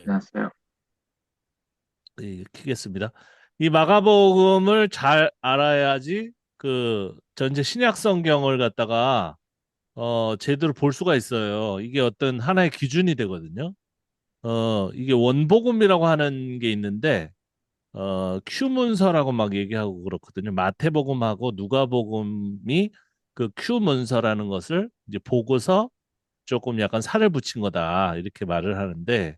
안녕하세요. 키겠습니다. 이 마가복음을 잘 알아야지 그 전체 신약 성경을 갖다가 제대로 볼 수가 있어요. 이게 어떤 하나의 기준이 되거든요. 이게 원복음이라고 하는 게 있는데 큐문서라고 막 얘기하고 그렇거든요. 마태복음하고 누가복음이 그 큐문서라는 것을 이제 보고서 조금 약간 살을 붙인 거다 이렇게 말을 하는데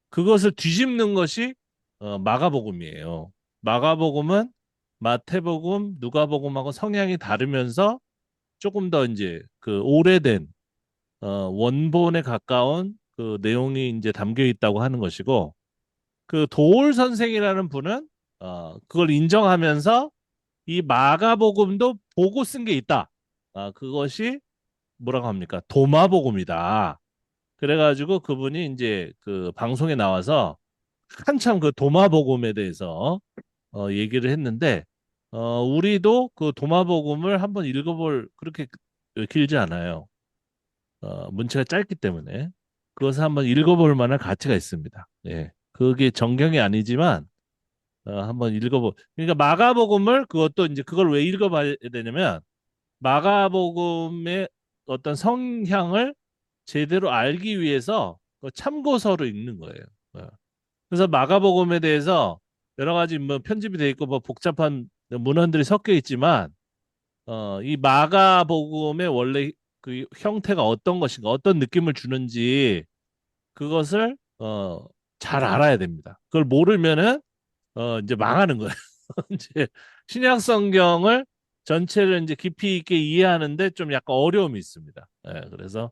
그것을 뒤집는 것이 마가복음이에요. 마가복음은 마태복음, 누가복음하고 성향이 다르면서 조금 더 이제 그 오래된 원본에 가까운 그 내용이 이제 담겨 있다고 하는 것이고 그 도올 선생이라는 분은 그걸 인정하면서 이 마가복음도 보고 쓴 게 있다. 그것이 뭐라고 합니까? 도마복음이다. 그래가지고 그분이 이제 그 방송에 나와서 한참 그 도마복음에 대해서 얘기를 했는데 우리도 그 도마복음을 한번 읽어볼 그렇게 길지 않아요. 문체가 짧기 때문에 그것을 한번 읽어볼 만한 가치가 있습니다. 예. 그게 정경이 아니지만 한번 그러니까 마가복음을 그것도 이제 그걸 왜 읽어봐야 되냐면 마가복음의 어떤 성향을 제대로 알기 위해서 그 참고서를 읽는 거예요. 어. 그래서 마가복음에 대해서 여러 가지 뭐 편집이 돼 있고 뭐 복잡한 문헌들이 섞여 있지만 이 마가복음의 원래 그 형태가 어떤 것인가, 어떤 느낌을 주는지 그것을 잘 알아야 됩니다. 그걸 모르면은 이제 망하는 거예요. 이제 신약 성경을 전체를 이제 깊이 있게 이해하는데 좀 약간 어려움이 있습니다. 예, 그래서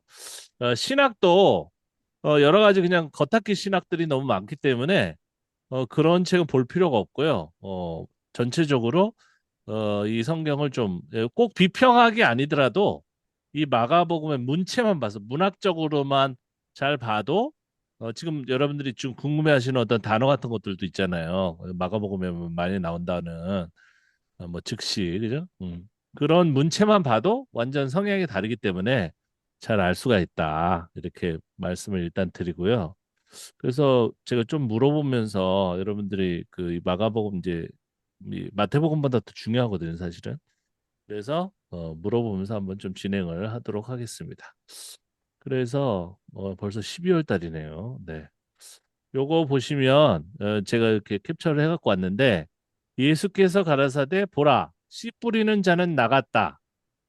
신학도 여러 가지 그냥 겉핥기 신학들이 너무 많기 때문에 그런 책은 볼 필요가 없고요. 전체적으로 이 성경을 좀 꼭 비평하기 아니더라도 이 마가복음의 문체만 봐서 문학적으로만 잘 봐도 지금 여러분들이 좀 궁금해하시는 어떤 단어 같은 것들도 있잖아요. 마가복음에 많이 나온다는 뭐 즉시 그죠? 그런 문체만 봐도 완전 성향이 다르기 때문에 잘 알 수가 있다. 이렇게 말씀을 일단 드리고요. 그래서 제가 좀 물어보면서 여러분들이 그이 마가복음 이제 이 마태복음보다 더 중요하거든요, 사실은. 그래서 물어보면서 한번 좀 진행을 하도록 하겠습니다. 그래서 벌써 12월 달이네요. 네. 요거 보시면 제가 이렇게 캡처를 해갖고 왔는데 예수께서 가라사대 보라 씨 뿌리는 자는 나갔다.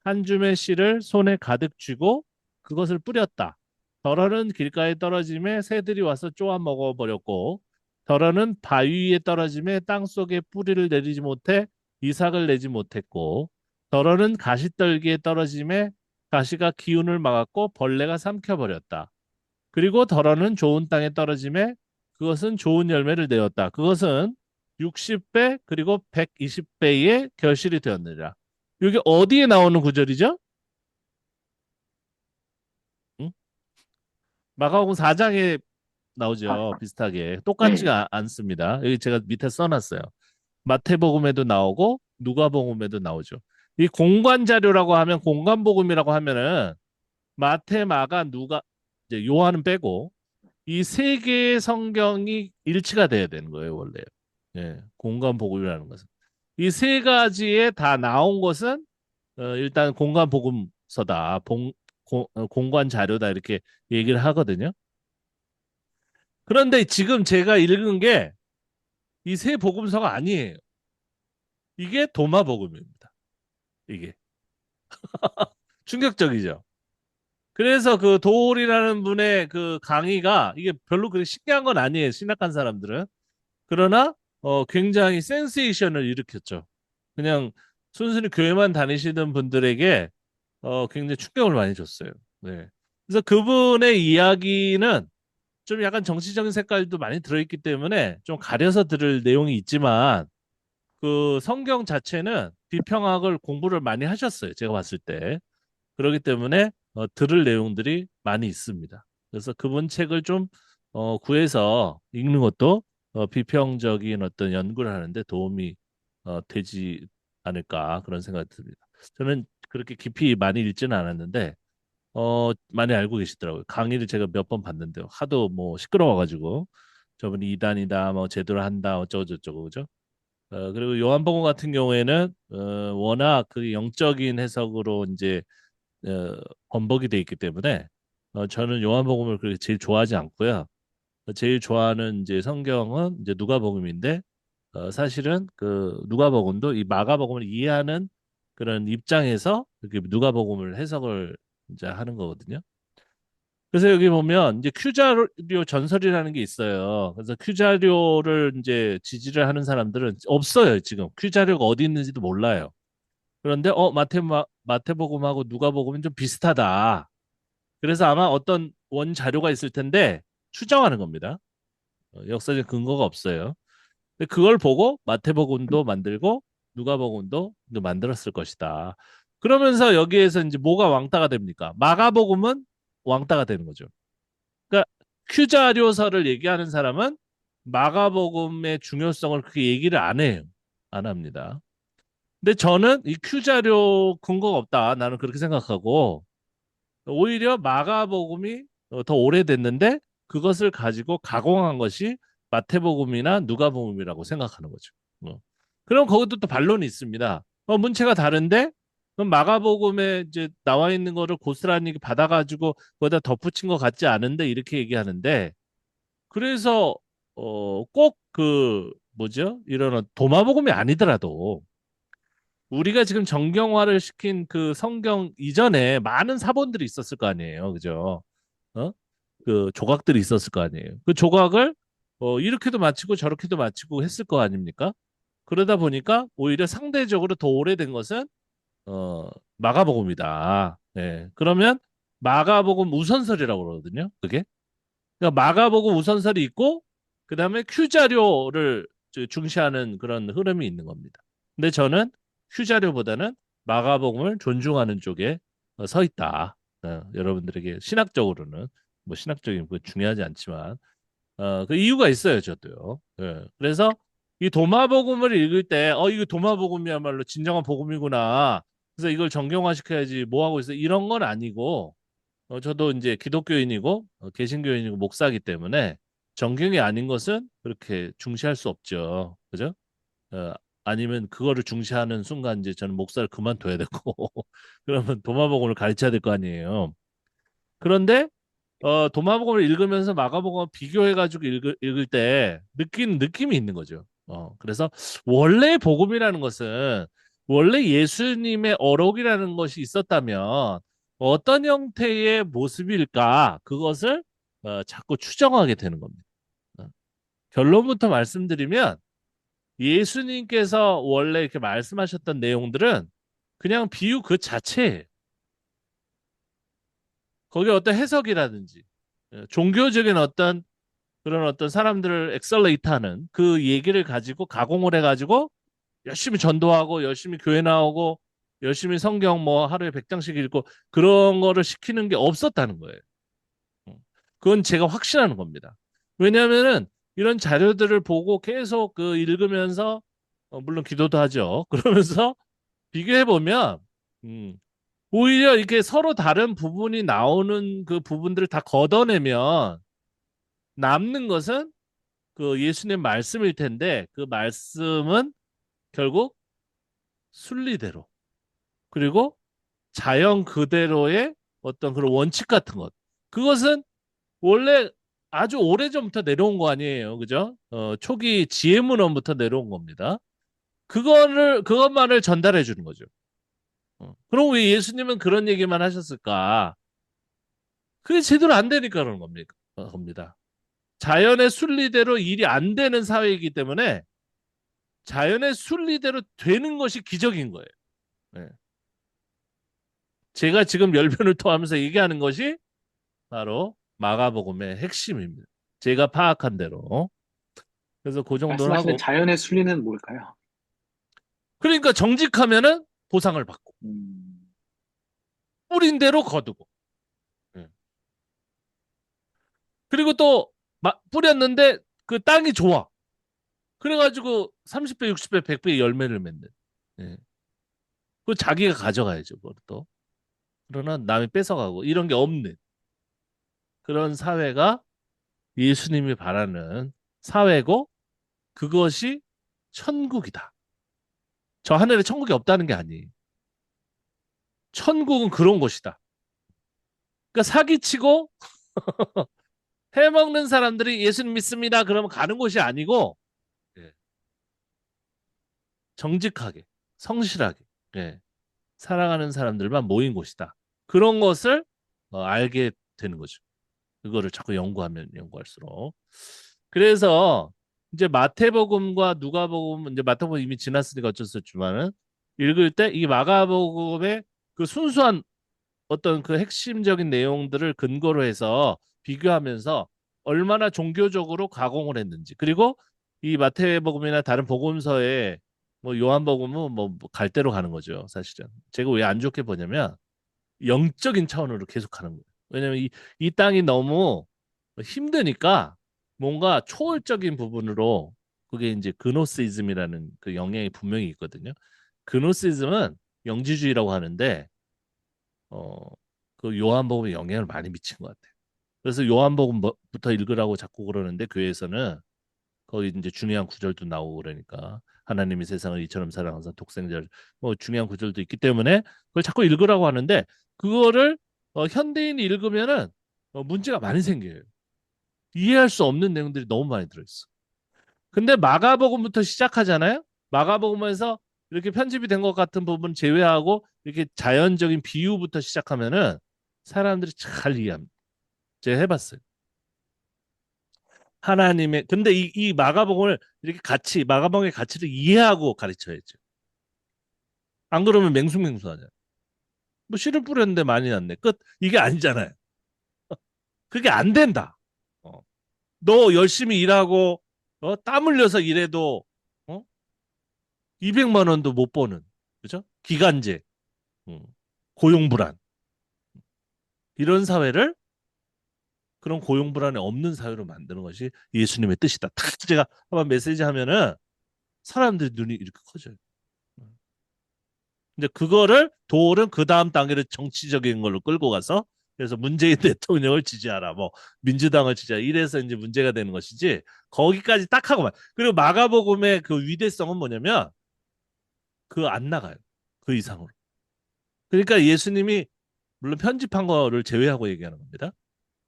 한 줌의 씨를 손에 가득 쥐고 그것을 뿌렸다. 덜어는 길가에 떨어짐에 새들이 와서 쪼아 먹어버렸고 덜어는 바위 위에 떨어짐에 땅속에 뿌리를 내리지 못해 이삭을 내지 못했고 덜어는 가시떨기에 떨어짐에 가시가 기운을 막았고 벌레가 삼켜버렸다. 그리고 덜어는 좋은 땅에 떨어짐에 그것은 좋은 열매를 내었다. 그것은 60배 그리고 120배의 결실이 되었느니라. 이게 어디에 나오는 구절이죠? 응? 마가복음 4장에 나오죠. 비슷하게. 네. 똑같지가 않습니다. 여기 제가 밑에 써놨어요. 마태복음에도 나오고 누가복음에도 나오죠. 이 공관 자료라고 하면 공관복음이라고 하면은 마태, 마가, 누가 이제 요한은 빼고 이 세 개의 성경이 일치가 돼야 되는 거예요, 원래. 예, 공관복음이라는 것은. 이 세 가지에 다 나온 것은 일단 공관복음서다, 공관 자료다 이렇게 얘기를 하거든요. 그런데 지금 제가 읽은 게 이 세 복음서가 아니에요. 이게 도마복음입니다. 이게 충격적이죠. 그래서 그 도올이라는 분의 그 강의가 이게 별로 그렇게 신기한 건 아니에요. 신학한 사람들은. 그러나 굉장히 센세이션을 일으켰죠. 그냥 순순히 교회만 다니시던 분들에게 굉장히 충격을 많이 줬어요. 네. 그래서 그분의 이야기는 좀 약간 정치적인 색깔도 많이 들어있기 때문에 좀 가려서 들을 내용이 있지만 그 성경 자체는 비평학을 공부를 많이 하셨어요. 제가 봤을 때. 그렇기 때문에 들을 내용들이 많이 있습니다. 그래서 그분 책을 좀 구해서 읽는 것도 비평적인 어떤 연구를 하는데 도움이 되지 않을까 그런 생각이 듭니다. 저는 그렇게 깊이 많이 읽지는 않았는데 많이 알고 계시더라고요. 강의를 제가 몇 번 봤는데요. 하도 뭐 시끄러워가지고 저분이 이단이다, 뭐 제대로 한다, 어쩌고저쩌고 그죠? 그리고 요한복음 같은 경우에는 워낙 그 영적인 해석으로 이제 어, 번복이 돼 있기 때문에 저는 요한복음을 그렇게 제일 좋아하지 않고요. 제일 좋아하는 이제 성경은 이제 누가복음인데 사실은 그 누가복음도 이 마가복음을 이해하는 그런 입장에서 이렇게 누가복음을 해석을 이제 하는 거거든요. 그래서 여기 보면 이제 큐자료 전설이라는 게 있어요. 그래서 큐자료를 이제 지지를 하는 사람들은 없어요, 지금. 큐자료가 어디 있는지도 몰라요. 그런데 마태복음하고 누가복음은 좀 비슷하다. 그래서 아마 어떤 원 자료가 있을 텐데 추정하는 겁니다. 역사적 근거가 없어요. 근데 그걸 보고 마태복음도 만들고 누가복음도 이제 만들었을 것이다. 그러면서 여기에서 이제 뭐가 왕따가 됩니까? 마가복음은 왕따가 되는 거죠. 그러니까 큐자료서를 얘기하는 사람은 마가복음의 중요성을 그렇게 얘기를 안 해요. 안 합니다. 근데 저는 이 큐자료 근거가 없다. 나는 그렇게 생각하고 오히려 마가복음이 더 오래됐는데 그것을 가지고 가공한 것이 마태복음이나 누가복음이라고 생각하는 거죠. 그럼 거기도 또 반론이 있습니다. 문체가 다른데 그럼 마가복음에 이제 나와 있는 거를 고스란히 받아가지고 거기다 덧붙인 것 같지 않은데 이렇게 얘기하는데 그래서 꼭 그 뭐죠? 이런 도마복음이 아니더라도 우리가 지금 정경화를 시킨 그 성경 이전에 많은 사본들이 있었을 거 아니에요. 그죠? 어? 그 조각들이 있었을 거 아니에요. 그 조각을 이렇게도 맞추고 저렇게도 맞추고 했을 거 아닙니까? 그러다 보니까 오히려 상대적으로 더 오래된 것은 마가복음이다. 네. 그러면 마가복음 우선설이라고 그러거든요. 그게. 그러니까 마가복음 우선설이 있고 그다음에 큐자료를 중시하는 그런 흐름이 있는 겁니다. 근데 저는 큐자료보다는 마가복음을 존중하는 쪽에 서 있다. 여러분들에게 신학적으로는 뭐 신학적인 거 중요하지 않지만 그 이유가 있어요, 저도요. 예. 그래서 이 도마복음을 읽을 때 이거 도마복음이야말로 진정한 복음이구나. 그래서 이걸 정경화시켜야지 뭐 하고 있어 이런 건 아니고 저도 이제 기독교인이고 개신교인이고 목사기 때문에 정경이 아닌 것은 그렇게 중시할 수 없죠. 그죠? 어, 아니면 그거를 중시하는 순간 이제 저는 목사를 그만둬야 되고 그러면 도마복음을 가르쳐야 될 거 아니에요. 그런데 도마복음을 읽으면서 마가복음을 비교해가지고 읽을 때 느끼는 느낌이 있는 거죠. 그래서 원래 복음이라는 것은 원래 예수님의 어록이라는 것이 있었다면 어떤 형태의 모습일까? 그것을 자꾸 추정하게 되는 겁니다. 어, 결론부터 말씀드리면 예수님께서 원래 이렇게 말씀하셨던 내용들은 그냥 비유 그 자체예요. 거기에 어떤 해석이라든지 종교적인 어떤 그런 어떤 사람들을 엑셀레이트하는 그 얘기를 가지고 가공을 해가지고 열심히 전도하고 열심히 교회 나오고 열심히 성경 뭐 하루에 100장씩 읽고 그런 거를 시키는 게 없었다는 거예요. 그건 제가 확신하는 겁니다. 왜냐하면은 이런 자료들을 보고 계속 그 읽으면서 물론 기도도 하죠. 그러면서 비교해 보면 음, 오히려 이렇게 서로 다른 부분이 나오는 그 부분들을 다 걷어내면 남는 것은 그 예수님 말씀일 텐데 그 말씀은 결국 순리대로 그리고 자연 그대로의 어떤 그런 원칙 같은 것 그것은 원래 아주 오래전부터 내려온 거 아니에요. 그죠? 초기 지혜문헌부터 내려온 겁니다. 그것만을 전달해 주는 거죠. 그럼 왜 예수님은 그런 얘기만 하셨을까? 그게 제대로 안 되니까 그런 겁니다. 자연의 순리대로 일이 안 되는 사회이기 때문에 자연의 순리대로 되는 것이 기적인 거예요. 네. 제가 지금 열변을 토하면서 얘기하는 것이 바로 마가복음의 핵심입니다. 제가 파악한 대로. 그래서 그 정도는 말씀하시는 하고. 자연의 순리는 뭘까요? 그러니까 정직하면은 보상을 받고, 음, 뿌린 대로 거두고. 예. 그리고 또 뿌렸는데 그 땅이 좋아. 그래가지고 30배, 60배, 100배 열매를 맺는. 예. 그 자기가 가져가야죠, 그걸 또. 그러나 남이 뺏어가고 이런 게 없는 그런 사회가 예수님이 바라는 사회고 그것이 천국이다. 저 하늘에 천국이 없다는 게 아니에요. 천국은 그런 곳이다. 그러니까 사기치고 해먹는 사람들이 예수님 믿습니다. 그러면 가는 곳이 아니고 예, 정직하게, 성실하게 예, 살아가는 사람들만 모인 곳이다. 그런 것을 알게 되는 거죠. 그거를 자꾸 연구하면 연구할수록. 그래서 이제 마태복음과 누가복음, 이제 마태복음 이미 지났으니까 어쩔 수 없지만은 읽을 때 이 마가복음의 그 순수한 어떤 그 핵심적인 내용들을 근거로 해서 비교하면서 얼마나 종교적으로 가공을 했는지. 그리고 이 마태복음이나 다른 복음서에 뭐 요한복음은 뭐 갈대로 가는 거죠, 사실은. 제가 왜 안 좋게 보냐면 영적인 차원으로 계속 하는 거예요. 왜냐면 이 땅이 너무 힘드니까 뭔가 초월적인 부분으로 그게 이제 그노시즘이라는 그 영향이 분명히 있거든요. 그노시즘은 영지주의라고 하는데 어, 그 요한복음에 영향을 많이 미친 것 같아요. 그래서 요한복음부터 읽으라고 자꾸 그러는데 교회에서는 거기 이제 중요한 구절도 나오고 그러니까 하나님이 세상을 이처럼 사랑하사 독생자를 뭐 중요한 구절도 있기 때문에 그걸 자꾸 읽으라고 하는데 그거를 현대인이 읽으면은 문제가 많이 생겨요. 이해할 수 없는 내용들이 너무 많이 들어있어. 근데 마가복음부터 시작하잖아요. 마가복음에서 이렇게 편집이 된 것 같은 부분 제외하고 이렇게 자연적인 비유부터 시작하면은 사람들이 잘 이해합니다. 제가 해봤어요. 하나님의 근데 이 마가복음을 이렇게 같이 마가복음의 가치를 이해하고 가르쳐야죠. 안 그러면 맹숭맹숭하잖아요. 뭐 씨를 뿌렸는데 많이 났네. 끝. 이게 아니잖아요. 그게 안 된다. 어. 너 열심히 일하고 땀 흘려서 일해도 어? 200만 원도 못 버는 그죠? 기간제, 음, 고용불안 이런 사회를 그런 고용불안이 없는 사회로 만드는 것이 예수님의 뜻이다. 딱 제가 한번 메시지 하면은 사람들이 눈이 이렇게 커져요. 근데 그거를 도올은 그 다음 단계를 정치적인 걸로 끌고 가서 그래서 문재인 대통령을 지지하라, 뭐 민주당을 지지하라 이래서 이제 문제가 되는 것이지 거기까지 딱 하고만 그리고 마가복음의 그 위대성은 뭐냐면 그 안 나가요 그 이상으로. 그러니까 예수님이 물론 편집한 거를 제외하고 얘기하는 겁니다.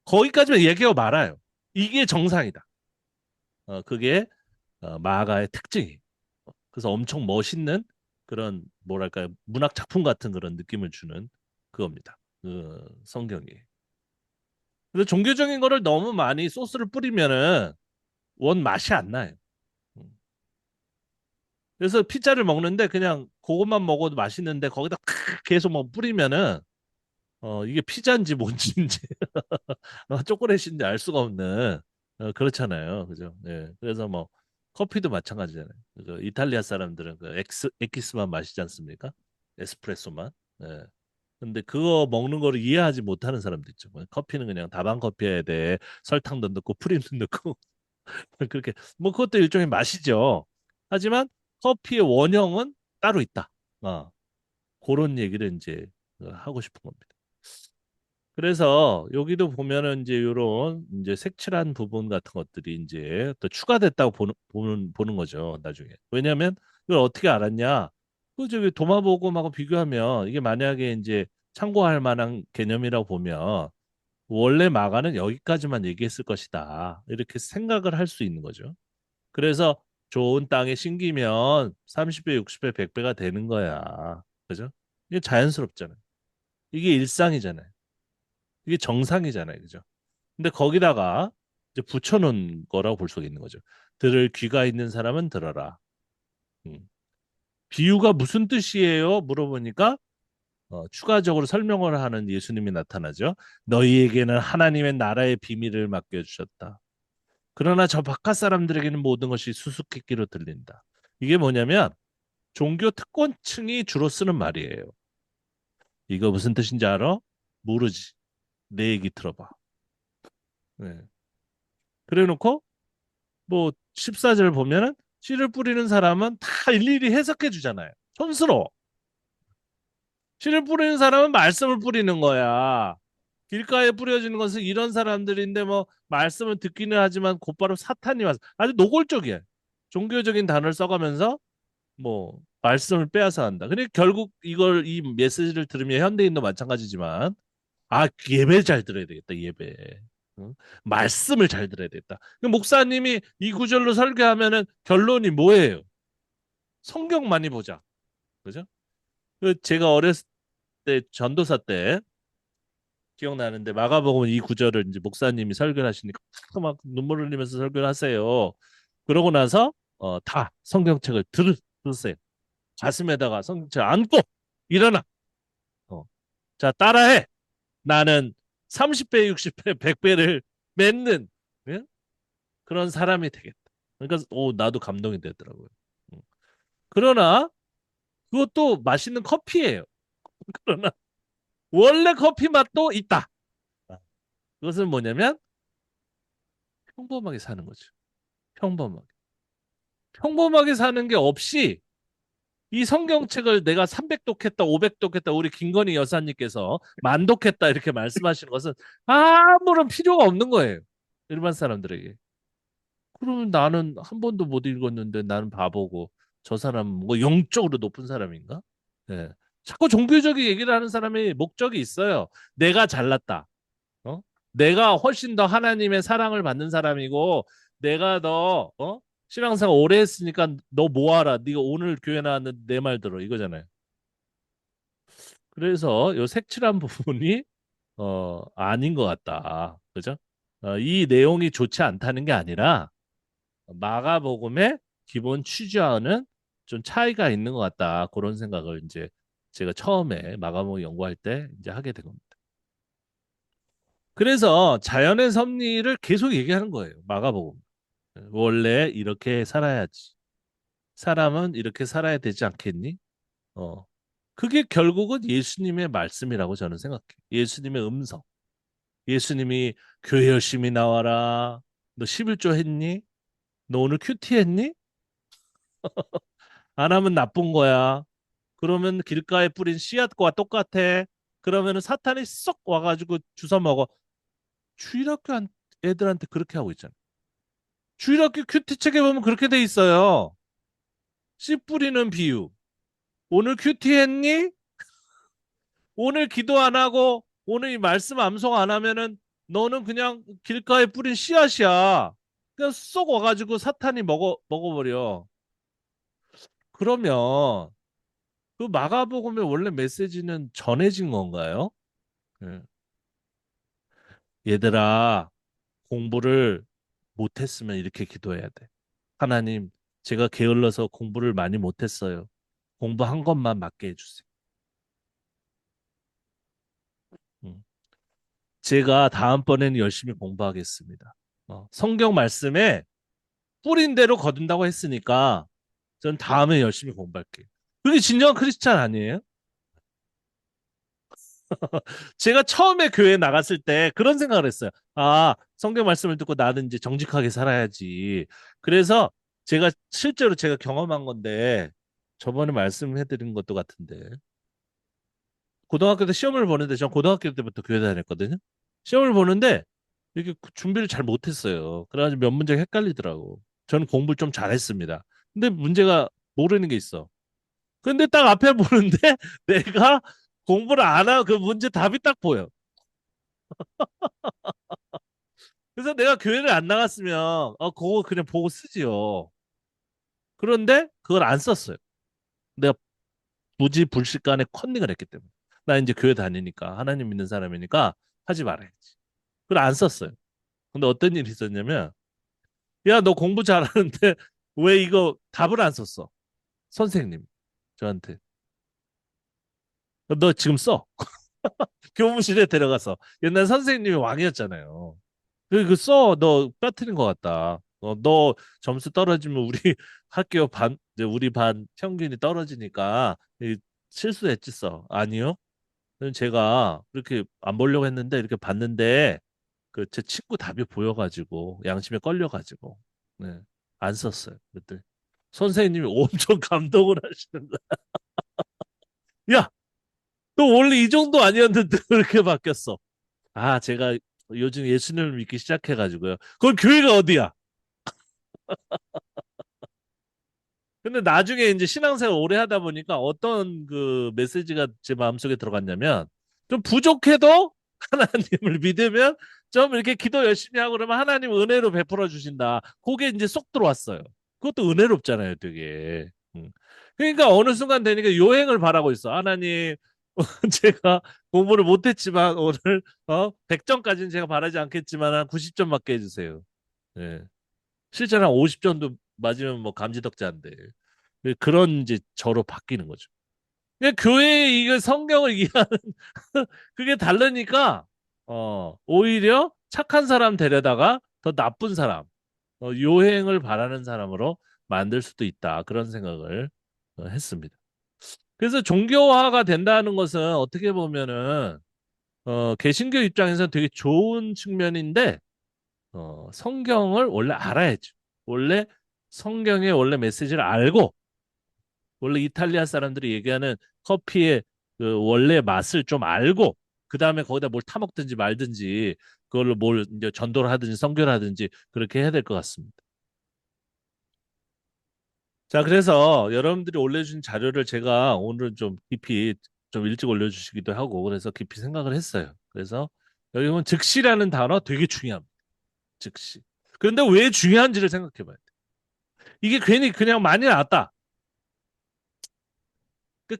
거기까지만 얘기하고 말아요. 이게 정상이다. 그게 마가의 특징이. 그래서 엄청 멋있는 그런 뭐랄까요 문학 작품 같은 그런 느낌을 주는 그겁니다. 그 성경이. 그래서 종교적인 거를 너무 많이 소스를 뿌리면은 원 맛이 안 나요. 음. 그래서 피자를 먹는데 그냥 그것만 먹어도 맛있는데 거기다 계속 뭐 뿌리면은 이게 피자인지 뭔지인지 초콜릿인지 알 수가 없는 그렇잖아요. 그죠? 예. 그래서 뭐 커피도 마찬가지잖아요. 그죠? 이탈리아 사람들은 그 엑기스만 마시지 않습니까? 에스프레소만. 예. 근데 그거 먹는 거를 이해하지 못하는 사람도 있죠. 뭐 커피는 그냥 다방 커피에 대해 설탕도 넣고 프림도 넣고 그렇게 뭐 그것도 일종의 맛이죠. 하지만 커피의 원형은 따로 있다. 그런 얘기를 이제 하고 싶은 겁니다. 그래서 여기도 보면은 이제 이런 이제 색칠한 부분 같은 것들이 이제 또 추가됐다고 보는 거죠, 나중에. 왜냐하면 이걸 어떻게 알았냐? 그 저기 도마복음하고 비교하면 이게 만약에 이제 참고할 만한 개념이라고 보면 원래 마가는 여기까지만 얘기했을 것이다. 이렇게 생각을 할 수 있는 거죠. 그래서 좋은 땅에 심기면 30배, 60배, 100배가 되는 거야. 그죠? 이게 자연스럽잖아요. 이게 일상이잖아요. 이게 정상이잖아요. 그죠? 근데 거기다가 이제 붙여놓은 거라고 볼 수가 있는 거죠. 들을 귀가 있는 사람은 들어라. 음. 비유가 무슨 뜻이에요? 물어보니까 추가적으로 설명을 하는 예수님이 나타나죠. 너희에게는 하나님의 나라의 비밀을 맡겨주셨다. 그러나 저 바깥 사람들에게는 모든 것이 수수께끼로 들린다. 이게 뭐냐면 종교 특권층이 주로 쓰는 말이에요. 이거 무슨 뜻인지 알아? 모르지. 내 얘기 들어봐. 네. 그래 놓고 뭐 14절 보면은 씨를 뿌리는 사람은 다 일일이 해석해 주잖아요. 촌스러워. 씨를 뿌리는 사람은 말씀을 뿌리는 거야. 길가에 뿌려지는 것은 이런 사람들인데 뭐 말씀을 듣기는 하지만 곧바로 사탄이 와서 아주 노골적이야. 종교적인 단어를 써가면서 뭐 말씀을 빼앗아 한다. 근데 결국 이걸 이 메시지를 들으면 현대인도 마찬가지지만 예배 잘 들어야 되겠다. 예배. 응? 말씀을 잘 들어야 되겠다. 그 목사님이 이 구절로 설교하면은 결론이 뭐예요? 성경 많이 보자. 그죠? 제가 어렸을 때 전도사 때 기억나는데 마가복음 이 구절을 이제 목사님이 설교를 하시니까 막 눈물 흘리면서 설교를 하세요. 그러고 나서 다 성경책을 들으세요. 가슴에다가 성경책 안고 일어나. 어, 자 따라해. 나는 30배, 60배, 100배를 맺는 예? 그런 사람이 되겠다. 그러니까 나도 감동이 되더라고요. 음. 그러나 그것도 맛있는 커피예요. 그러나 원래 커피 맛도 있다. 그것은 뭐냐면 평범하게 사는 거죠. 평범하게. 평범하게 사는 게 없이 이 성경책을 내가 300독했다, 500독했다, 우리 김건희 여사님께서 만독했다 이렇게 말씀하시는 것은 아무런 필요가 없는 거예요. 일반 사람들에게. 그러면 나는 한 번도 못 읽었는데 나는 바보고 저 사람은 뭐 영적으로 높은 사람인가? 예. 자꾸 종교적인 얘기를 하는 사람이 목적이 있어요. 내가 잘났다. 어? 내가 훨씬 더 하나님의 사랑을 받는 사람이고 내가 더 신앙생활 오래 했으니까 너 뭐하라. 네가 오늘 교회 나왔는데 내 말 들어. 이거잖아요. 그래서 요 색칠한 부분이 아닌 것 같다. 그죠? 이 내용이 좋지 않다는 게 아니라 마가복음의 기본 취지와는 좀 차이가 있는 것 같다. 그런 생각을 이제 제가 처음에 마가복음 연구할 때 이제 하게 된 겁니다. 그래서 자연의 섭리를 계속 얘기하는 거예요. 마가복음. 원래 이렇게 살아야지. 사람은 이렇게 살아야 되지 않겠니? 어. 그게 결국은 예수님의 말씀이라고 저는 생각해요. 예수님의 음성. 예수님이 교회 열심히 나와라. 너 11조 했니? 너 오늘 큐티 했니? 안 하면 나쁜 거야. 그러면 길가에 뿌린 씨앗과 똑같아. 그러면은 사탄이 쏙 와가지고 주워 먹어. 주일학교 애들한테 그렇게 하고 있잖아. 주일학교 큐티 책에 보면 그렇게 돼 있어요. 씨 뿌리는 비유. 오늘 큐티 했니? 오늘 기도 안 하고 오늘 이 말씀 암송 안 하면은 너는 그냥 길가에 뿌린 씨앗이야. 그냥 쏙 와가지고 사탄이 먹어버려. 그러면 그 마가복음의 원래 메시지는 전해진 건가요? 예. 얘들아, 공부를 못했으면 이렇게 기도해야 돼. 하나님, 제가 게을러서 공부를 많이 못했어요. 공부한 것만 맞게 해주세요. 음. 제가 다음번에는 열심히 공부하겠습니다. 성경 말씀에 뿌린 대로 거둔다고 했으니까 전 다음에 열심히 공부할게요. 그게 진정한 크리스찬 아니에요? 제가 처음에 교회 나갔을 때 그런 생각을 했어요. 성경 말씀을 듣고 나는 이제 정직하게 살아야지. 그래서 실제로 제가 경험한 건데 저번에 말씀해드린 것도 같은데 고등학교 때 시험을 보는데 전 고등학교 때부터 교회 다녔거든요. 시험을 보는데 이렇게 준비를 잘 못했어요. 그래가지고 몇 문제가 헷갈리더라고. 저는 공부를 좀 잘했습니다. 근데 문제가 모르는 게 있어. 근데 딱 앞에 보는데 내가 공부를 안 하고 그 문제 답이 딱 보여. 그래서 내가 교회를 안 나갔으면 그거 그냥 보고 쓰지요. 그런데 그걸 안 썼어요. 내가 무지불식간에 컨닝을 했기 때문에. 나 이제 교회 다니니까 하나님 믿는 사람이니까 하지 말아야지. 그걸 안 썼어요. 근데 어떤 일이 있었냐면 야, 너 공부 잘하는데 왜 이거 답을 안 썼어? 선생님 저한테. 너 지금 써. 교무실에 데려가서. 옛날 선생님이 왕이었잖아요. 그 써. 너 빠뜨린 것 같다. 너 점수 떨어지면 우리 학교 이제 우리 반 평균이 떨어지니까 실수했지 써. 아니요. 그럼 제가 이렇게 안 보려고 했는데 이렇게 봤는데 그 제 친구 답이 보여가지고 양심에 걸려가지고 네, 안 썼어요. 그때 선생님이 엄청 감동을 하시는 거야. 야, 또 원래 이 정도 아니었는데 그렇게 바뀌었어. 아, 제가 요즘 예수님을 믿기 시작해가지고요. 그건 교회가 어디야? 근데 나중에 이제 신앙생활 오래 하다 보니까 어떤 그 메시지가 제 마음속에 들어갔냐면 좀 부족해도 하나님을 믿으면 좀 이렇게 기도 열심히 하고 그러면 하나님 은혜로 베풀어 주신다. 그게 이제 쏙 들어왔어요. 그것도 은혜롭잖아요, 되게. 그러니까 어느 순간 되니까 요행을 바라고 있어. 하나님, 제가 공부를 못했지만 오늘 100점까지는 제가 바라지 않겠지만 한 90점 맞게 해주세요. 예. 실제로 한 50점도 맞으면 뭐 감지덕자인데. 그런 이제 저로 바뀌는 거죠. 그러니까 교회에 이거 성경을 이해하는 그게 다르니까 오히려 착한 사람 데려다가 더 나쁜 사람, 요행을 바라는 사람으로 만들 수도 있다. 그런 생각을 했습니다. 그래서 종교화가 된다는 것은 어떻게 보면은 개신교 입장에서 되게 좋은 측면인데 성경을 원래 알아야죠. 원래 성경의 원래 메시지를 알고 원래 이탈리아 사람들이 얘기하는 커피의 그 원래 맛을 좀 알고 그 다음에 거기다 뭘 타먹든지 말든지 그걸로 뭘 이제 전도를 하든지 선교를 하든지 그렇게 해야 될 것 같습니다. 자, 그래서 여러분들이 올려주신 자료를 제가 오늘은 좀 깊이 좀 일찍 올려주시기도 하고 그래서 깊이 생각을 했어요. 그래서 여기 보면 즉시라는 단어 되게 중요합니다. 즉시. 그런데 왜 중요한지를 생각해 봐야 돼. 이게 괜히 그냥 많이 나왔다.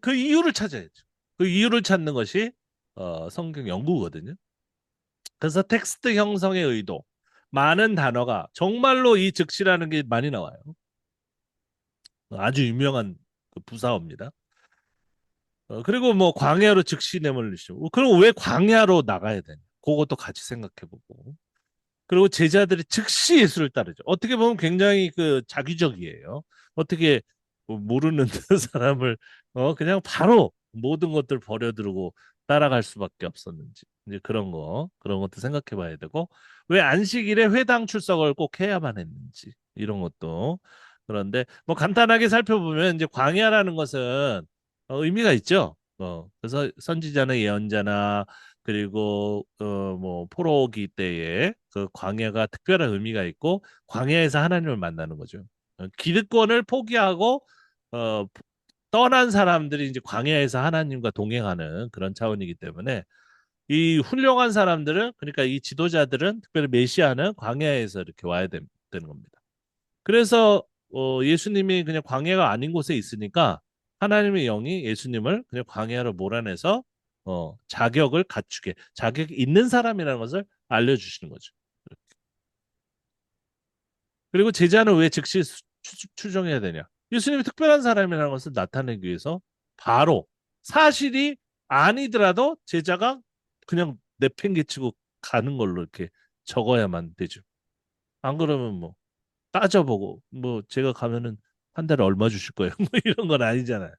그 이유를 찾아야죠. 그 이유를 찾는 것이 성경 연구거든요. 그래서 텍스트 형성의 의도, 많은 단어가 정말로 이 즉시라는 게 많이 나와요. 아주 유명한 그 부사어입니다. 그리고 뭐 광야로 즉시 내몰리시고, 그럼 왜 광야로 나가야 되냐? 그것도 같이 생각해보고. 그리고 제자들이 즉시 예수를 따르죠. 어떻게 보면 굉장히 그 자기적이에요. 어떻게 뭐 모르는 사람을 그냥 바로 모든 것들 버려두고 따라갈 수밖에 없었는지. 이제 그런 것도 생각해 봐야 되고, 왜 안식일에 회당 출석을 꼭 해야만 했는지, 이런 것도. 그런데 뭐 간단하게 살펴보면 이제 광야라는 것은 의미가 있죠. 그래서 선지자나 예언자나 그리고 뭐 포로기 때에 그 광야가 특별한 의미가 있고 광야에서 하나님을 만나는 거죠. 기득권을 포기하고 어, 떠난 사람들이 이제 광야에서 하나님과 동행하는 그런 차원이기 때문에 이 훌륭한 사람들은 그러니까 이 지도자들은 특별히 메시아는 광야에서 이렇게 와야 되는 겁니다. 그래서 예수님이 그냥 광야가 아닌 곳에 있으니까 하나님의 영이 예수님을 그냥 광야로 몰아내서 자격을 갖추게 자격이 있는 사람이라는 것을 알려주시는 거죠. 그리고 제자는 왜 즉시 추정해야 되냐? 예수님이 특별한 사람이라는 것을 나타내기 위해서 바로 사실이 아니더라도 제자가 그냥 내팽개치고 가는 걸로 이렇게 적어야만 되죠. 안 그러면 뭐 따져보고 뭐 제가 가면은 한 달에 얼마 주실 거예요? 뭐 이런 건 아니잖아요.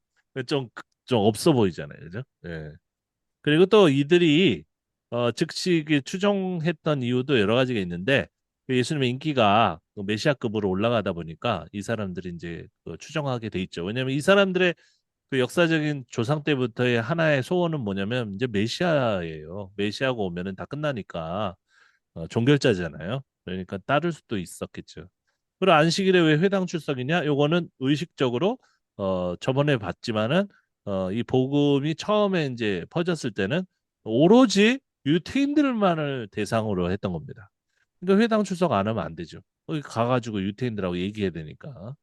좀, 좀 없어 보이잖아요. 그죠? 예. 그리고 또 이들이 즉시 그 추종했던 이유도 여러 가지가 있는데 그 예수님의 인기가 그 메시아급으로 올라가다 보니까 이 사람들이 이제 그 추종하게 돼 있죠. 왜냐하면 이 사람들의 그 역사적인 조상 때부터의 하나의 소원은 뭐냐면 이제 메시아예요. 메시아가 오면은 다 끝나니까 종결자잖아요. 그러니까 따를 수도 있었겠죠. 그리고 안식일에 왜 회당 출석이냐? 요거는 의식적으로 저번에 봤지만은 이 복음이 처음에 이제 퍼졌을 때는 오로지 유태인들만을 대상으로 했던 겁니다. 그러니까 회당 출석 안 하면 안 되죠. 거기 가가지고 유태인들하고 얘기해야 되니까.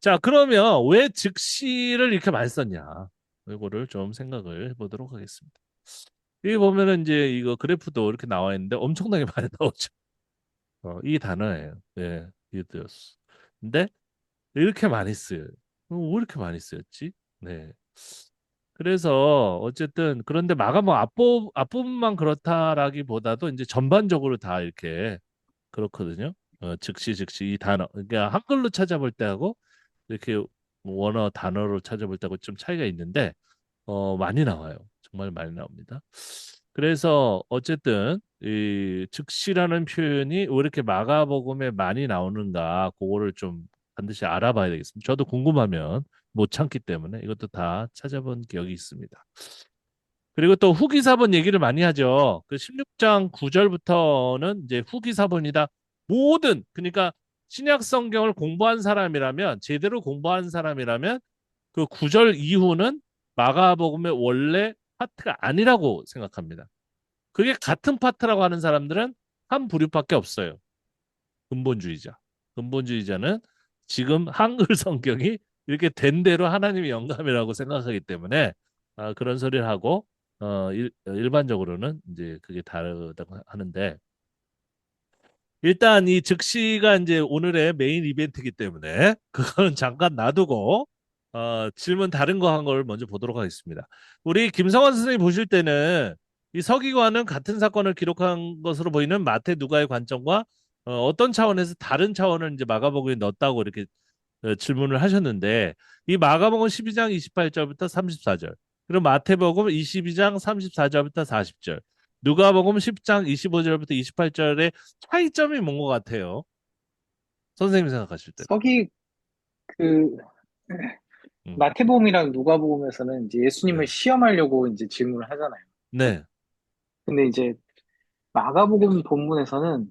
자, 그러면 왜 즉시를 이렇게 많이 썼냐? 이거를 좀 생각을 해보도록 하겠습니다. 여기 보면은 이제 이거 그래프도 이렇게 나와 있는데 엄청나게 많이 나오죠. 이 단어예요. 예, 이드였어. 근데 이렇게 많이 쓰여요. 왜 이렇게 많이 쓰였지? 네. 그래서 어쨌든 그런데 마가복 앞부분만 그렇다라기보다도 이제 전반적으로 다 이렇게 그렇거든요. 즉시 이 단어. 그러니까 한글로 찾아볼 때하고 이렇게 원어 단어로 찾아볼 때하고 좀 차이가 있는데 많이 나와요. 정말 많이 나옵니다. 그래서 어쨌든 이 즉시라는 표현이 왜 이렇게 마가복음에 많이 나오는가 그거를 좀 반드시 알아봐야 되겠습니다. 저도 궁금하면 못 참기 때문에 이것도 다 찾아본 기억이 있습니다. 그리고 또 후기사본 얘기를 많이 하죠. 그 16장 9절부터는 이제 후기사본이다. 그러니까 신약 성경을 공부한 사람이라면, 제대로 공부한 사람이라면 그 9절 이후는 마가복음의 원래 파트가 아니라고 생각합니다. 그게 같은 파트라고 하는 사람들은 한 부류밖에 없어요. 근본주의자. 근본주의자는 지금 한글 성경이 이렇게 된 대로 하나님의 영감이라고 생각하기 때문에 그런 소리를 하고 일반적으로는 이제 그게 다르다고 하는데 일단 이 즉시가 이제 오늘의 메인 이벤트이기 때문에 그거는 잠깐 놔두고 질문 다른 거 한 걸 먼저 보도록 하겠습니다. 우리 김성환 선생님 보실 때는 이 서기관은 같은 사건을 기록한 것으로 보이는 마태, 누가의 관점과 어떤 차원에서 다른 차원을 이제 마가복음에 넣었다고 이렇게 질문을 하셨는데 이 마가복음 12장 28절부터 34절 그리고 마태복음 22장 34절부터 40절 누가복음 10장 25절부터 28절의 차이점이 뭔 것 같아요? 선생님 생각하실 때. 서기 그 음, 마태복음이랑 누가복음에서는 이제 예수님을 네. 시험하려고 이제 질문을 하잖아요. 네. 근데 이제 마가복음 본문에서는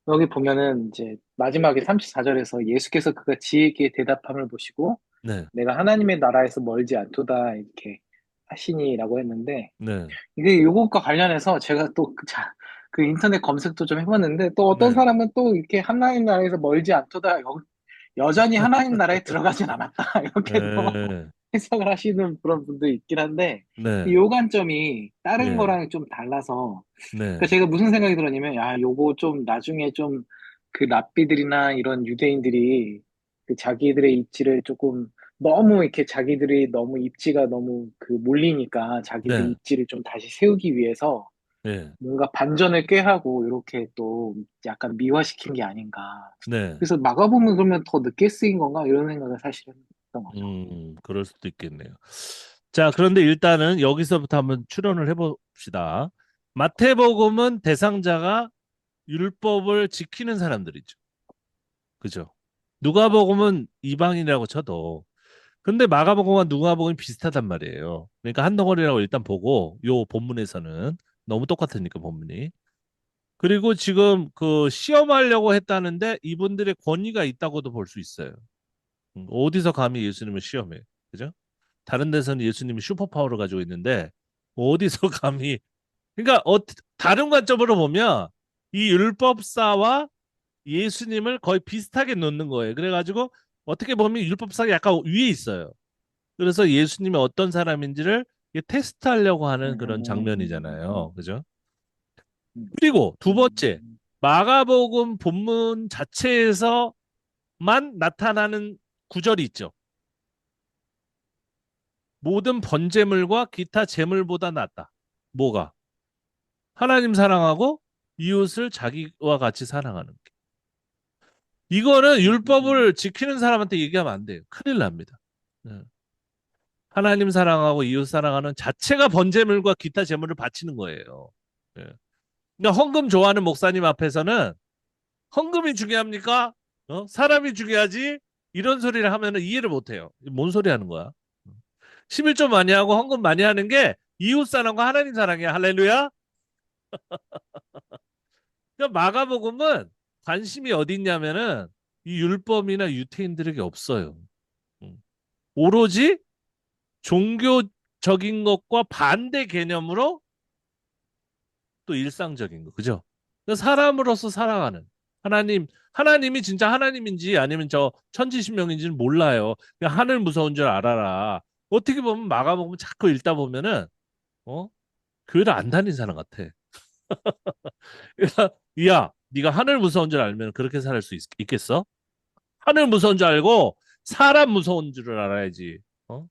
여기 보면은 이제 마지막에 34절에서 예수께서 그가 지혜있게 대답함을 보시고 네. 내가 하나님의 나라에서 멀지 않도다 이렇게 하시니라고 했는데 네. 이게 요것과 관련해서 제가 또 그 인터넷 검색도 좀 해봤는데 또 어떤 네. 사람은 또 이렇게 하나님 나라에서 멀지 않도다 여전히 하나님 나라에 들어가진 않았다 이렇게 또 네. 해석을 하시는 그런 분도 있긴 한데 네. 요 관점이 다른 예. 거랑 좀 달라서 그러니까 네. 제가 무슨 생각이 들었냐면 야 요거 좀 나중에 좀 그 랍비들이나 이런 유대인들이 그 자기들의 입지를 조금 너무 이렇게 자기들이 너무 입지가 너무 그 몰리니까 자기들 네. 입지를 좀 다시 세우기 위해서 네. 뭔가 반전을 꾀하고 이렇게 또 약간 미화시킨 게 아닌가. 네. 그래서 마가복음은 그러면 더 늦게 쓰인 건가? 이런 생각을 사실은 했던 거죠. 그럴 수도 있겠네요. 자, 그런데 일단은 여기서부터 한번 추론을 해봅시다. 마태복음은 대상자가 율법을 지키는 사람들이죠. 그죠? 누가복음은 이방인이라고 쳐도 근데 마가복음과 누가복음이 비슷하단 말이에요. 그러니까 한 덩어리라고 일단 보고 요 본문에서는 너무 똑같으니까 본문이. 그리고 지금 그 시험하려고 했다는데 이분들의 권위가 있다고도 볼 수 있어요. 어디서 감히 예수님을 시험해? 그죠? 다른 데서는 예수님이 슈퍼파워를 가지고 있는데 어디서 감히 그러니까 다른 관점으로 보면 이 율법사와 예수님을 거의 비슷하게 놓는 거예요. 그래가지고 어떻게 보면 율법사가 약간 위에 있어요. 그래서 예수님이 어떤 사람인지를 테스트하려고 하는 그런 장면이잖아요. 음, 그죠? 음, 그리고 두 번째, 음, 마가복음 본문 자체에서만 나타나는 구절이 있죠. 모든 번제물과 기타 제물보다 낫다. 뭐가? 하나님 사랑하고 이웃을 자기와 같이 사랑하는 게. 이거는 율법을 지키는 사람한테 얘기하면 안 돼요. 큰일 납니다. 네. 하나님 사랑하고 이웃 사랑하는 자체가 번제물과 기타 제물을 바치는 거예요. 네. 그러니까 헌금 좋아하는 목사님 앞에서는 헌금이 중요합니까? 사람이 중요하지? 이런 소리를 하면 이해를 못 해요. 뭔 소리 하는 거야? 11조 많이 하고 헌금 많이 하는 게 이웃 사랑과 하나님 사랑이야. 할렐루야. 그러니까 마가복음은 관심이 어디 있냐면은 이 율법이나 유태인들에게 없어요. 음. 오로지 종교적인 것과 반대 개념으로 또 일상적인 거, 그죠? 그러니까 사람으로서 살아가는 하나님이 진짜 하나님인지 아니면 저 천지신명인지는 몰라요. 그냥 하늘 무서운 줄 알아라. 어떻게 보면 마가복음 자꾸 읽다 보면은 어 교회를 안 다닌 사람 같아. 그러니까 야, 네가 하늘 무서운 줄 알면 그렇게 살 수 있겠어? 하늘 무서운 줄 알고 사람 무서운 줄을 알아야지. 어?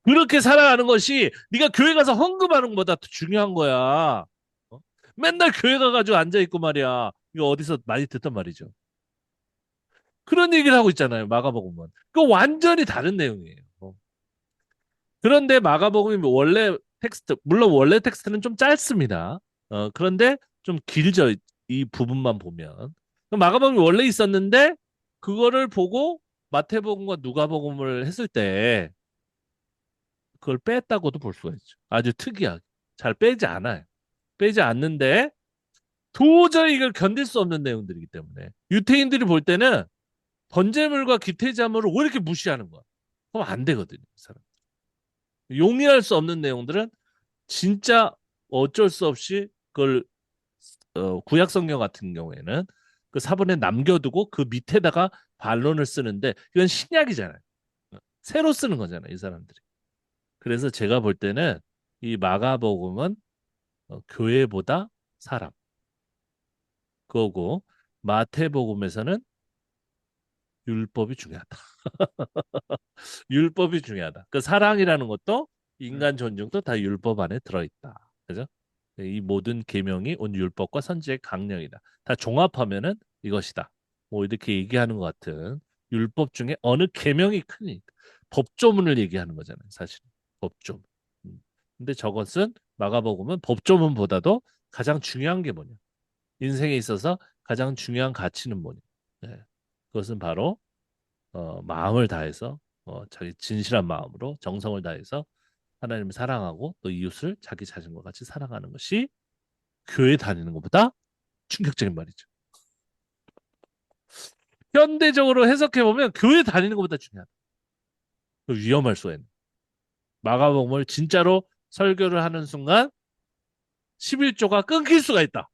그렇게 살아가는 것이 네가 교회 가서 헌금하는 것보다 더 중요한 거야. 어? 맨날 교회 가가지고 앉아 있고 말이야. 이거 어디서 많이 듣던 말이죠. 그런 얘기를 하고 있잖아요. 마가복음은. 그 완전히 다른 내용이에요. 그런데 마가복음이 원래 텍스트, 물론 원래 텍스트는 좀 짧습니다. 그런데 좀 길죠. 이 부분만 보면. 마가복음이 원래 있었는데 그거를 보고 마태복음과 누가복음을 했을 때 그걸 뺐다고도 볼 수가 있죠. 아주 특이하게. 잘 빼지 않아요. 빼지 않는데 도저히 이걸 견딜 수 없는 내용들이기 때문에 유태인들이 볼 때는 번제물과 기태자물을 왜 이렇게 무시하는 거야? 그럼 안 되거든요. 이 사람. 용인할 수 없는 내용들은 진짜 어쩔 수 없이 그걸 구약 성경 같은 경우에는 그 사본에 남겨두고 그 밑에다가 반론을 쓰는데 이건 신약이잖아요. 새로 쓰는 거잖아요, 이 사람들이. 그래서 제가 볼 때는 이 마가복음은 교회보다 사람 그거고 마태복음에서는 율법이 중요하다. 율법이 중요하다. 그 사랑이라는 것도 인간 존중도 다 율법 안에 들어있다. 그죠? 이 모든 계명이 온 율법과 선지의 강령이다. 다 종합하면은 이것이다. 뭐 이렇게 얘기하는 것 같은 율법 중에 어느 계명이 크니 법조문을 얘기하는 거잖아요. 사실 법조문. 근데 저것은 마가복음은 법조문보다도 가장 중요한 게 뭐냐? 인생에 있어서 가장 중요한 가치는 뭐냐? 네. 그것은 바로 마음을 다해서 자기 진실한 마음으로 정성을 다해서 하나님을 사랑하고 또 이웃을 자기 자신과 같이 사랑하는 것이 교회 다니는 것보다 충격적인 말이죠. 현대적으로 해석해 보면 교회 다니는 것보다 중요하다. 위험할 수가 있는. 마가복음을 진짜로 설교를 하는 순간 11조가 끊길 수가 있다.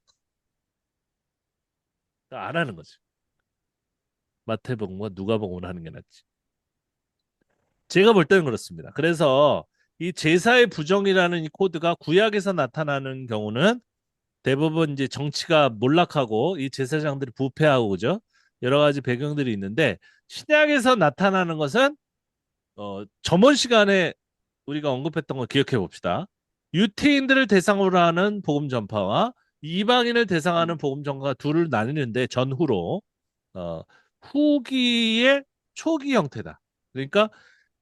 안 하는 거지. 마태복음과 누가복음을 하는 게 낫지. 제가 볼 때는 그렇습니다. 그래서 이 제사의 부정이라는 이 코드가 구약에서 나타나는 경우는 대부분 이제 정치가 몰락하고 이 제사장들이 부패하고 그죠? 여러 가지 배경들이 있는데 신약에서 나타나는 것은 저번 시간에 우리가 언급했던 걸 기억해 봅시다. 유태인들을 대상으로 하는 복음 전파와 이방인을 대상하는 복음 전파가 둘을 나뉘는데 전후로 어, 후기의 초기 형태다. 그러니까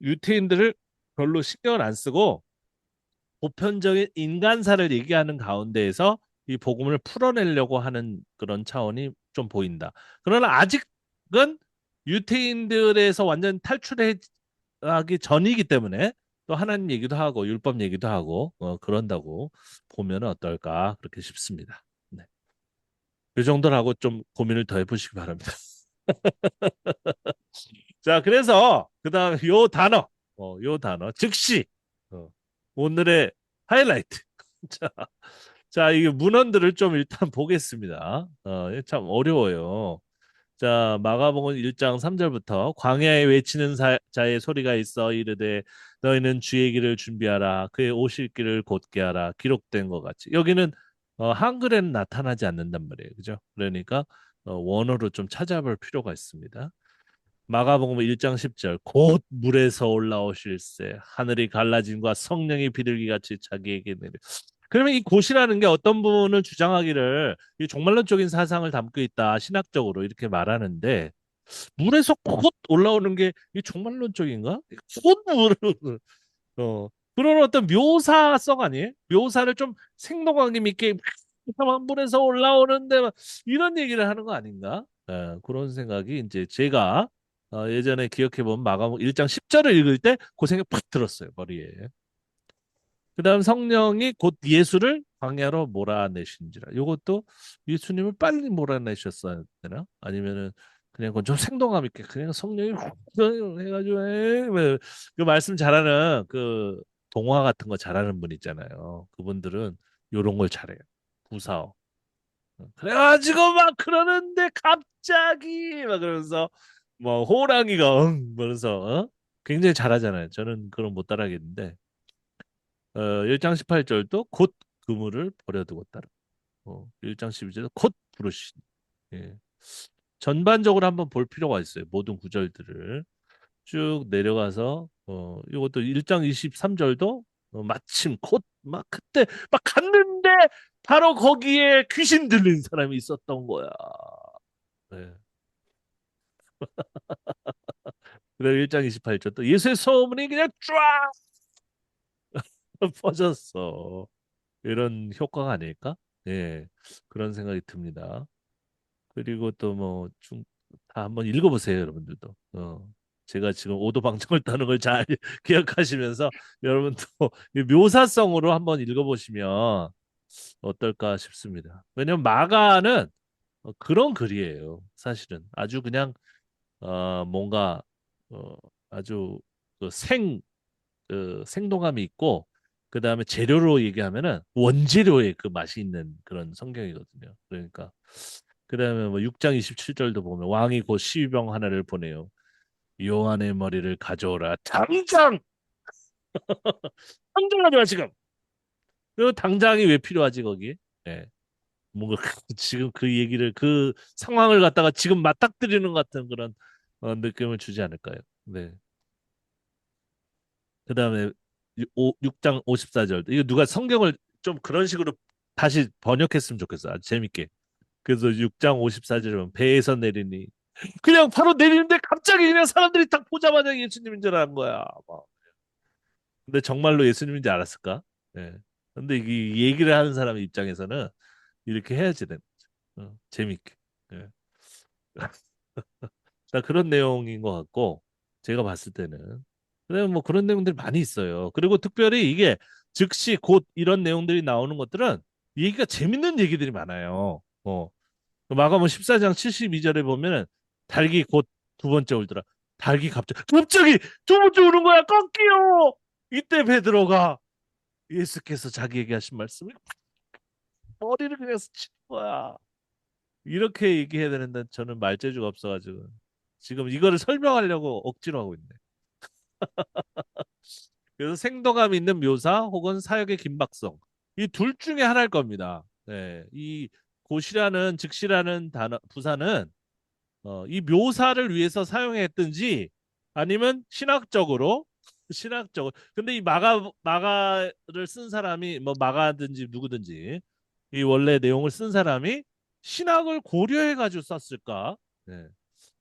유태인들을 별로 신경을 안 쓰고 보편적인 인간사를 얘기하는 가운데에서 이 복음을 풀어내려고 하는 그런 차원이 좀 보인다. 그러나 아직은 유태인들에서 완전 탈출하기 전이기 때문에 또 하나님 얘기도 하고 율법 얘기도 하고 그런다고 보면 어떨까 그렇게 싶습니다. 네. 이 정도라고 좀 고민을 더 해보시기 바랍니다. 자, 그래서 그다음 요 단어 즉시 어, 오늘의 하이라이트. 자, 자, 이게 문헌들을 좀 일단 보겠습니다. 이게 참 어려워요. 자, 마가복음 1장 3절부터 광야에 외치는 자의 소리가 있어 이르되 너희는 주의 길을 준비하라 그의 오실 길을 곧게 하라 기록된 것 같이 여기는 한글에는 나타나지 않는단 말이에요. 그죠? 그러니까 원어로 좀 찾아볼 필요가 있습니다. 마가복음 1장 10절 곧 물에서 올라오실세 하늘이 갈라짐과 성령이 비둘기 같이 자기에게 내려 그러면 이 곧이라는 게 어떤 분을 주장하기를 이 종말론적인 사상을 담고 있다 신학적으로 이렇게 말하는데 물에서 곧 올라오는 게 이 종말론적인가? 곧 물을 그런 어떤 묘사성 아니에요? 묘사를 좀 생동감 있게 막 물에서 올라오는데 막 이런 얘기를 하는 거 아닌가? 그런 생각이 이제 제가 예전에 기억해본 마가복음 1장 10절을 읽을 때 그 생각이 팍 들었어요, 머리에. 그다음 성령이 곧 예수를 광야로 몰아내신지라. 이것도 예수님을 빨리 몰아내셨어야 되나? 아니면은 그냥 그건 좀 생동감 있게 그냥 성령이 훅 해가지고 그 말씀 잘하는 그 동화 같은 거 잘하는 분 있잖아요. 그분들은 요런 걸 잘해요. 구사어. 그래가지고 막 그러는데 갑자기 막 그러면서 뭐 호랑이가 그러면서 굉장히 잘하잖아요. 저는 그런 못 따라하겠는데 1장 18절도 곧 그물을 버려두고 따라. 1장 12절도 곧 부르시니. 예. 전반적으로 한번 볼 필요가 있어요. 모든 구절들을 쭉 내려가서 이것도 1장 23절도 마침 곧 막 그때 막 갔는데 바로 거기에 귀신 들린 사람이 있었던 거야. 네. 그리고 1장 28절 또 예수의 소문이 그냥 쫙 퍼졌어. 이런 효과가 아닐까? 예, 그런 생각이 듭니다. 그리고 또 뭐 다 한번 읽어보세요, 여러분들도. 제가 지금 오도방정을 떠는 걸 잘 기억하시면서 여러분도 이 묘사성으로 한번 읽어보시면 어떨까 싶습니다. 왜냐면 마가는 그런 글이에요. 사실은 아주 그냥 뭔가 어, 아주 생동감이 있고 그 다음에 재료로 얘기하면은 원재료의 그 맛이 있는 그런 성경이거든요. 그러니까 그 다음에 뭐 6장 27절도 보면 왕이 곧 시위병 하나를 보내요. 요한의 머리를 가져오라. 당장! 당장 가져와 지금. 그 당장이 왜 필요하지 거기? 예. 뭔가 지금 그 얘기를 그 상황을 갖다가 지금 맞닥뜨리는 것 같은 그런 느낌을 주지 않을까요? 네. 그다음에 6장 54절. 이거 누가 성경을 좀 그런 식으로 다시 번역했으면 좋겠어. 아주 재밌게. 그래서 6장 54절에 보면 배에서 내리니 그냥 바로 내리는데 갑자기 그냥 사람들이 딱 보자마자 예수님인 줄 아는 거야. 막. 근데 정말로 예수님인지 알았을까? 예. 근데 이 얘기를 하는 사람 입장에서는 이렇게 해야지 돼. 재밌게. 예. 자, 그런 내용인 것 같고, 제가 봤을 때는. 근데 뭐 그런 내용들이 많이 있어요. 그리고 특별히 이게 즉시 곧 이런 내용들이 나오는 것들은 얘기가 재밌는 얘기들이 많아요. 마가복음 14장 72절에 보면은 닭이 곧 두 번째 울더라. 닭이 갑자기 두 번째 우는 거야. 꺾이요. 이때 베드로가 예수께서 자기에게 하신 말씀을 머리를 그냥 스치는 거야. 이렇게 얘기해야 되는데 저는 말재주가 없어가지고 지금 이거를 설명하려고 억지로 하고 있네. 그래서 생동감 있는 묘사 혹은 사역의 긴박성 이 둘 중에 하나일 겁니다. 네, 이 곧이라는 즉시라는 단어 부사는 이 묘사를 위해서 사용했든지 아니면 신학적으로 근데 이 마가를 쓴 사람이 뭐 마가든지 누구든지 이 원래 내용을 쓴 사람이 신학을 고려해 가지고 썼을까? 네.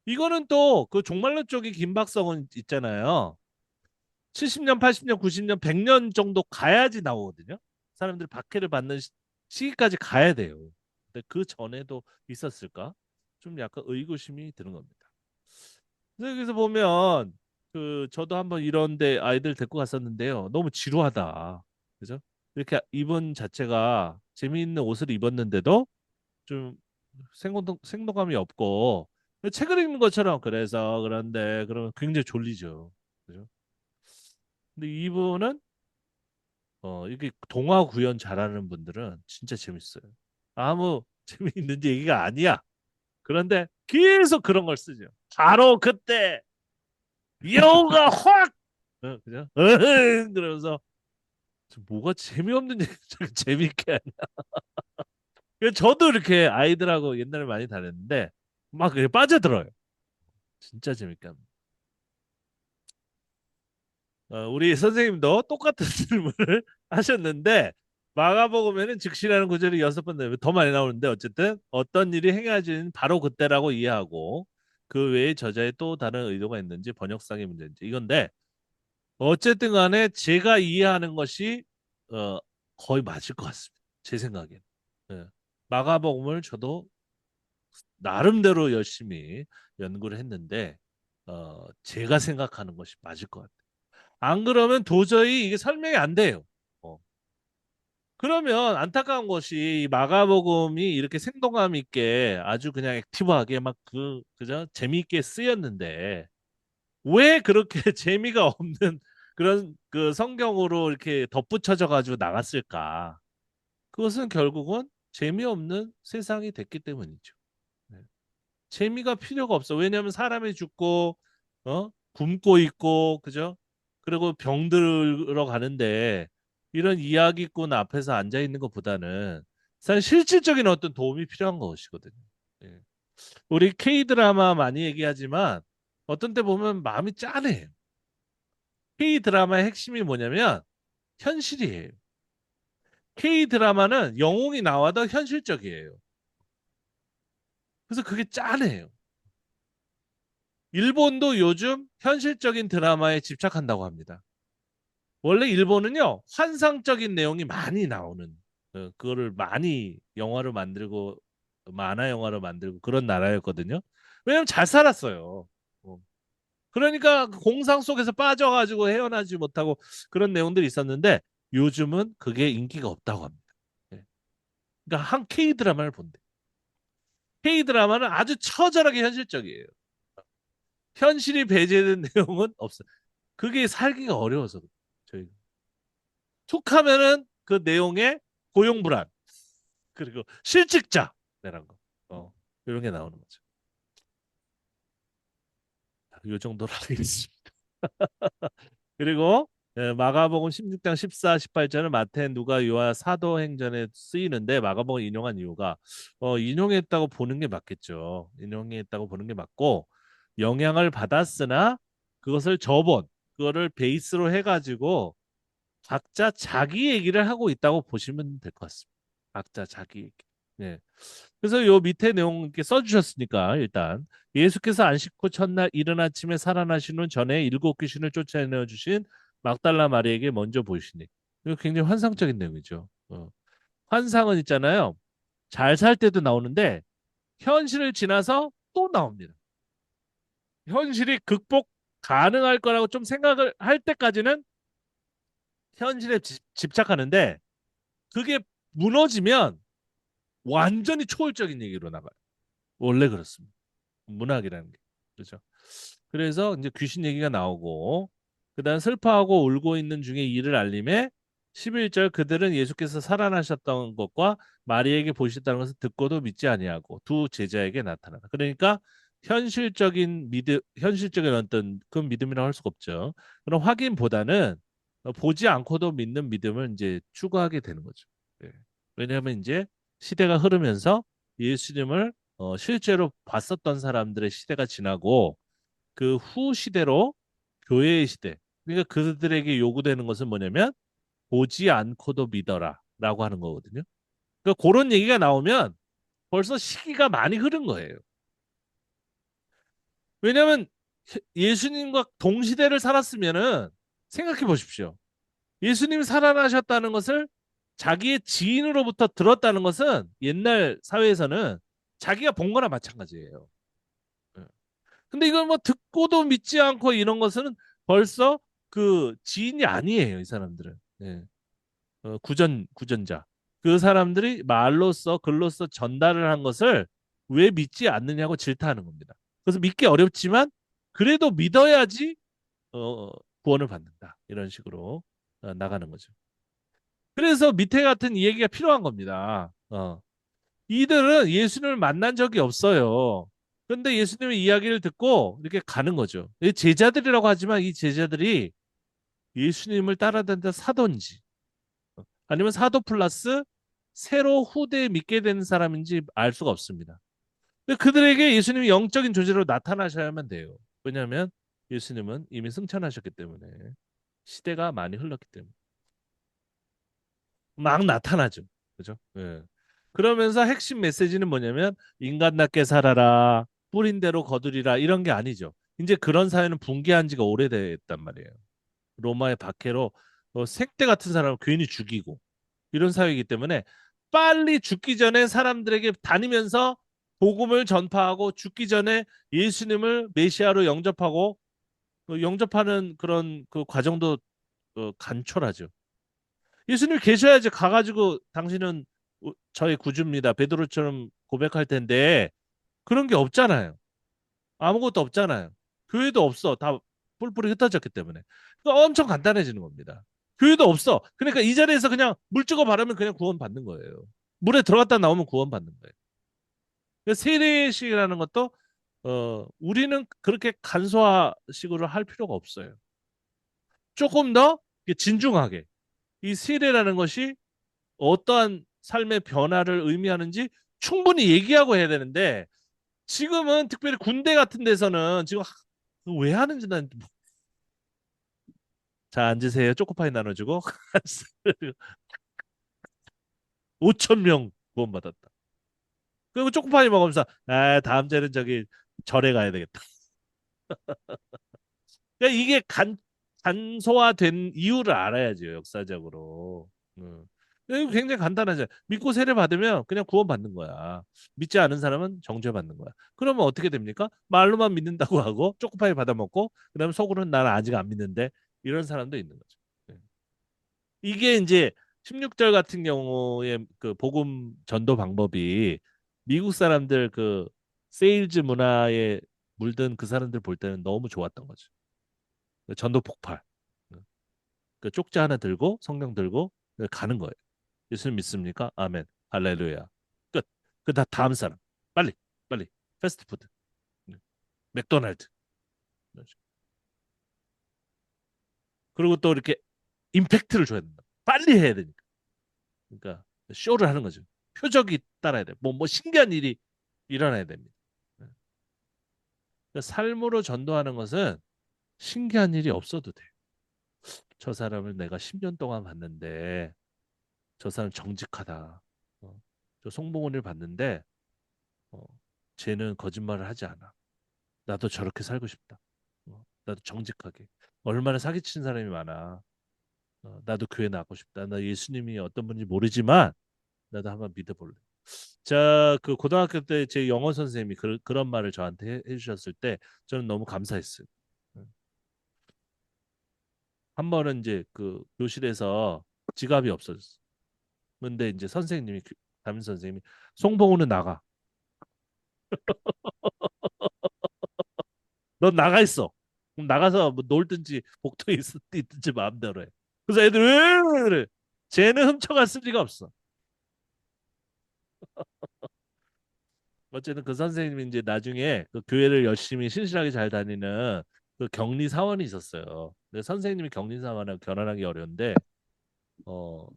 이거는 또 그 종말론 쪽의 긴박성은 있잖아요. 70년, 80년, 90년, 100년 정도 가야지 나오거든요. 사람들이 박해를 받는 시기까지 가야 돼요. 근데 그 전에도 있었을까? 좀 약간 의구심이 드는 겁니다. 그래서 여기서 보면 그 저도 한번 이런데 아이들 데리고 갔었는데요. 너무 지루하다. 그죠? 이렇게 입은 자체가 재미있는 옷을 입었는데도 좀 생동감이 없고 책을 읽는 것처럼 그래서 그런데 그러면 굉장히 졸리죠. 그죠? 근데 이분은 이게 동화 구연 잘하는 분들은 진짜 재밌어요. 아무 재미있는 얘기가 아니야. 그런데 계속 그런 걸 쓰죠. 바로 그때 여우가 확 그죠? 그러면서 뭐가 재미없는 얘기 재밌게 하냐. 그래서 저도 이렇게 아이들하고 옛날에 많이 다녔는데 막 그게 빠져들어요. 진짜 재밌게 합니다. 우리 선생님도 똑같은 질문을 하셨는데 마가복음에는 즉시라는 구절이 6번 더 많이 나오는데 어쨌든 어떤 일이 행해지는 바로 그때라고 이해하고 그 외에 저자의 또 다른 의도가 있는지 번역상의 문제인지 이건데 어쨌든 간에 제가 이해하는 것이 어, 거의 맞을 것 같습니다. 제 생각엔. 예. 마가복음을 저도 나름대로 열심히 연구를 했는데 제가 생각하는 것이 맞을 것 같아요. 안 그러면 도저히 이게 설명이 안 돼요. 어. 그러면 안타까운 것이 이 마가복음이 이렇게 생동감 있게 아주 그냥 액티브하게 막 그저 재미있게 쓰였는데 왜 그렇게 재미가 없는 그런 그 성경으로 이렇게 덧붙여져 가지고 나갔을까? 그것은 결국은 재미없는 세상이 됐기 때문이죠. 네. 재미가 필요가 없어. 왜냐하면 사람이 죽고 굶고 있고 그죠? 그리고 병들어 가는데 이런 이야기꾼 앞에서 앉아 있는 것보다는 사실 실질적인 어떤 도움이 필요한 것이거든요. 예. 우리 K 드라마 많이 얘기하지만 어떤 때 보면 마음이 짠해요. K 드라마의 핵심이 뭐냐면 현실이에요. K 드라마는 영웅이 나와도 현실적이에요. 그래서 그게 짠해요. 일본도 요즘 현실적인 드라마에 집착한다고 합니다. 원래 일본은요, 환상적인 내용이 많이 나오는, 그거를 많이 영화로 만들고, 만화 영화로 만들고 그런 나라였거든요. 왜냐면 잘 살았어요. 어. 그러니까 그 공상 속에서 빠져가지고 헤어나지 못하고 그런 내용들이 있었는데 요즘은 그게 인기가 없다고 합니다. 예. 그러니까 한 K 드라마를 본대. K 드라마는 아주 처절하게 현실적이에요. 현실이 배제된 내용은 없어요. 그게 살기가 어려워서 그래요, 저희. 툭하면은 그 내용에 고용불안 그리고 실직자 이런 거, 이런 게 나오는 거죠. 이 정도로 하겠습니다. 그리고 마가복음 16장 14, 18절은 마태, 누가, 요한 사도행전에 쓰이는데 마가복음 인용한 이유가 인용했다고 보는 게 맞겠죠. 인용했다고 보는 게 맞고 영향을 받았으나 그것을 그거를 베이스로 해가지고 각자 자기 얘기를 하고 있다고 보시면 될 것 같습니다. 각자 자기 얘기. 네. 그래서 요 밑에 내용 이렇게 써주셨으니까 일단 예수께서 안식 후 첫날 이른 아침에 살아나신 후 전에 일곱 귀신을 쫓아내어 주신 막달라 마리에게 먼저 보이시니 이거 굉장히 환상적인 내용이죠. 환상은 있잖아요. 잘 살 때도 나오는데 현실을 지나서 또 나옵니다. 현실이 극복 가능할 거라고 좀 생각을 할 때까지는 현실에 집착하는데 그게 무너지면 완전히 초월적인 얘기로 나가요. 원래 그렇습니다. 문학이라는 게. 그렇죠. 그래서 이제 귀신 얘기가 나오고 그다음 슬퍼하고 울고 있는 중에 이를 알림에 11절 그들은 예수께서 살아나셨던 것과 마리에게 보셨다는 것을 듣고도 믿지 아니하고 두 제자에게 나타나다. 그러니까 현실적인 어떤 그 믿음이라고 할 수가 없죠. 그런 확인보다는 보지 않고도 믿는 믿음을 이제 추구하게 되는 거죠. 예. 왜냐하면 이제 시대가 흐르면서 예수님을 실제로 봤었던 사람들의 시대가 지나고 그 후 시대로 교회의 시대. 그러니까 그들에게 요구되는 것은 뭐냐면 보지 않고도 믿어라라고 하는 거거든요. 그러니까 그런 얘기가 나오면 벌써 시기가 많이 흐른 거예요. 왜냐하면 예수님과 동시대를 살았으면은 생각해 보십시오. 예수님이 살아나셨다는 것을 자기의 지인으로부터 들었다는 것은 옛날 사회에서는 자기가 본 거나 마찬가지예요. 예. 근데 이걸 뭐 듣고도 믿지 않고 이런 것은 벌써 그 지인이 아니에요, 이 사람들은. 예. 구전자. 그 사람들이 말로써 글로써 전달을 한 것을 왜 믿지 않느냐고 질타하는 겁니다. 그래서 믿기 어렵지만 그래도 믿어야지 어, 구원을 받는다. 이런 식으로 나가는 거죠. 그래서 밑에 같은 이 얘기가 필요한 겁니다. 이들은 예수님을 만난 적이 없어요. 그런데 예수님의 이야기를 듣고 이렇게 가는 거죠. 제자들이라고 하지만 이 제자들이 예수님을 따라다니다 사도인지 아니면 사도 플러스 새로 후대에 믿게 되는 사람인지 알 수가 없습니다. 근데 그들에게 예수님이 영적인 존재로 나타나셔야만 돼요. 왜냐하면 예수님은 이미 승천하셨기 때문에 시대가 많이 흘렀기 때문에 막 나타나죠. 그죠? 예. 그러면서 핵심 메시지는 뭐냐면 인간답게 살아라, 뿌린 대로 거두리라 이런 게 아니죠. 이제 그런 사회는 붕괴한 지가 오래됐단 말이에요. 로마의 박해로 색대 같은 사람을 괜히 죽이고 이런 사회이기 때문에 빨리 죽기 전에 사람들에게 다니면서 복음을 전파하고 죽기 전에 예수님을 메시아로 영접하고 영접하는 그런 그 과정도 간철하죠. 예수님 계셔야지 가가지고 당신은 저의 구주입니다. 베드로처럼 고백할 텐데 그런 게 없잖아요. 아무것도 없잖아요. 교회도 없어. 다 뿔뿔이 흩어졌기 때문에. 그러니까 엄청 간단해지는 겁니다. 교회도 없어. 그러니까 이 자리에서 그냥 물 찍어 바르면 그냥 구원 받는 거예요. 물에 들어갔다 나오면 구원 받는 거예요. 그러니까 세례식이라는 것도 우리는 그렇게 간소화식으로 할 필요가 없어요. 조금 더 진중하게 이 세례라는 것이 어떠한 삶의 변화를 의미하는지 충분히 얘기하고 해야 되는데 지금은 특별히 군대 같은 데서는 지금 왜 하는지 난 자, 앉으세요. 초코파이 나눠주고 5천 명 구원받았다. 그리고 초코파이 먹으면서 다음 주에는 저기 절에 가야 되겠다. 그러니까 이게 간소화된 이유를 알아야죠, 역사적으로. 음. 이거 굉장히 간단하죠. 믿고 세례 받으면 그냥 구원받는 거야. 믿지 않은 사람은 정죄받는 거야. 그러면 어떻게 됩니까? 말로만 믿는다고 하고 초코파이 받아먹고 그다음에 속으로는 나는 아직 안 믿는데 이런 사람도 있는 거죠. 예. 이게 이제 16절 같은 경우에 그 복음 전도 방법이 미국 사람들 그 세일즈 문화에 물든 그 사람들 볼 때는 너무 좋았던 거죠. 그 전도 폭발. 그 쪽지 하나 들고 성경 들고 가는 거예요. 예수님 믿습니까? 아멘. 할렐루야. 끝. 그 다 다음 사람. 빨리, 빨리. 패스트푸드. 맥도날드. 그리고 또 이렇게 임팩트를 줘야 된다. 빨리 해야 되니까. 그러니까 쇼를 하는 거죠. 표적이 따라야 돼. 뭐 신기한 일이 일어나야 됩니다. 그러니까 삶으로 전도하는 것은 신기한 일이 없어도 돼. 저 사람을 내가 10년 동안 봤는데 저 사람 정직하다. 저 송봉헌을 봤는데 어, 쟤는 거짓말을 하지 않아. 나도 저렇게 살고 싶다. 나도 정직하게. 얼마나 사기친 사람이 많아. 나도 교회 나가고 싶다. 나 예수님이 어떤 분인지 모르지만 나도 한번 믿어볼래. 자, 그 고등학교 때 제 영어 선생님이 그런 말을 저한테 해주셨을 때 저는 너무 감사했어요. 음. 한 번은 이제 그 교실에서 지갑이 없어졌어. 근데 이제 선생님이 담임 선생님이 송봉우는 나가. 넌 나가 있어. 그럼 나가서 뭐 놀든지 복도에 있든지 마음대로 해. 그래서 애들 왜 그래? 쟤는 훔쳐갔을 리가 없어. 어쨌든 그 선생님이 이제 나중에 그 교회를 열심히 신실하게 잘 다니는 그 격리 사원이 있었어요. 근데 선생님이 격리 사원하고 결혼하기 어려운데 어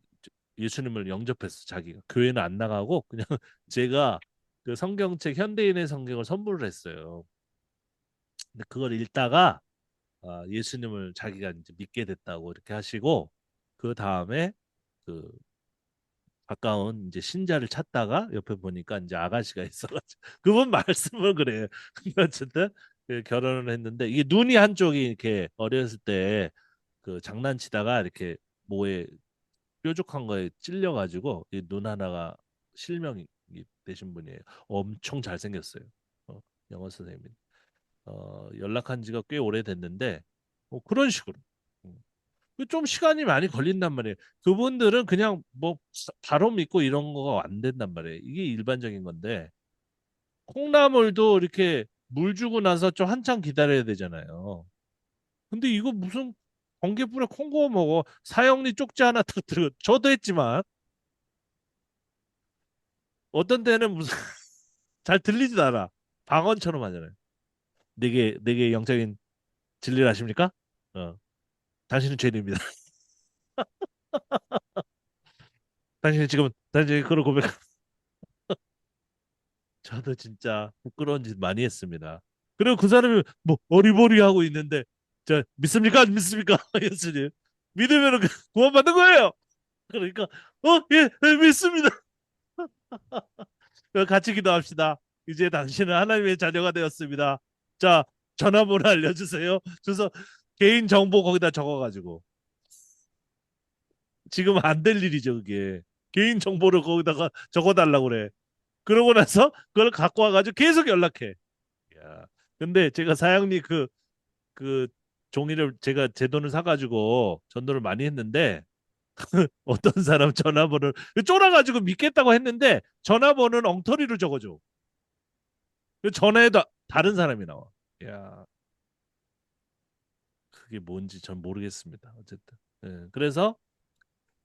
예수님을 영접했어 자기가 교회는 안 나가고 그냥 제가 그 성경책 현대인의 성경을 선물을 했어요. 근데 그걸 읽다가 예수님을 자기가 이제 믿게 됐다고 이렇게 하시고 그 다음에 그 가까운 이제 신자를 찾다가 옆에 보니까 이제 아가씨가 있어가지고 그분 말씀을 그래요. 어쨌든 그 결혼을 했는데 이게 눈이 한쪽이 이렇게 어렸을 때 그 장난치다가 이렇게 뭐에 뾰족한 거에 찔려가지고 이 눈 하나가 실명이 되신 분이에요. 엄청 잘생겼어요. 어, 영어 선생님. 연락한 지가 꽤 오래됐는데 그런 식으로. 음. 좀 시간이 많이 걸린단 말이에요. 그분들은 그냥 뭐 바로 믿고 이런 거가 안 된단 말이에요. 이게 일반적인 건데 콩나물도 이렇게 물 주고 나서 좀 한참 기다려야 되잖아요. 근데 이거 무슨 번개불에 콩 구워 먹어. 사형리 쪽지 하나 탁 들고 저도 했지만 어떤 때는 무슨 잘 들리지도 않아. 방언처럼 하잖아요. 내게 영적인 진리를 아십니까? 어, 당신은 죄인입니다. 당신은 지금 당신이 그런 고백. 저도 진짜 부끄러운 짓 많이 했습니다. 그리고 그 사람이 뭐 어리버리하고 있는데 저 믿습니까? 안 믿습니까? 예수님 믿으면 구원받는 거예요. 그러니까 예, 예, 믿습니다. 같이 기도합시다. 이제 당신은 하나님의 자녀가 되었습니다. 자, 전화번호 알려주세요. 그래서 개인 정보 거기다 적어가지고 지금 안 될 일이죠 그게. 개인 정보를 거기다가 적어달라고 그래. 그러고 나서 그걸 갖고 와가지고 계속 연락해. 야, 근데 제가 사장님 그 종이를 제가 제 돈을 사가지고 전도를 많이 했는데 어떤 사람 전화번호를 쫄아가지고 믿겠다고 했는데 전화번호는 엉터리로 적어줘. 전화해도 다른 사람이 나와. 야, 그게 뭔지 전 모르겠습니다. 어쨌든. 예, 그래서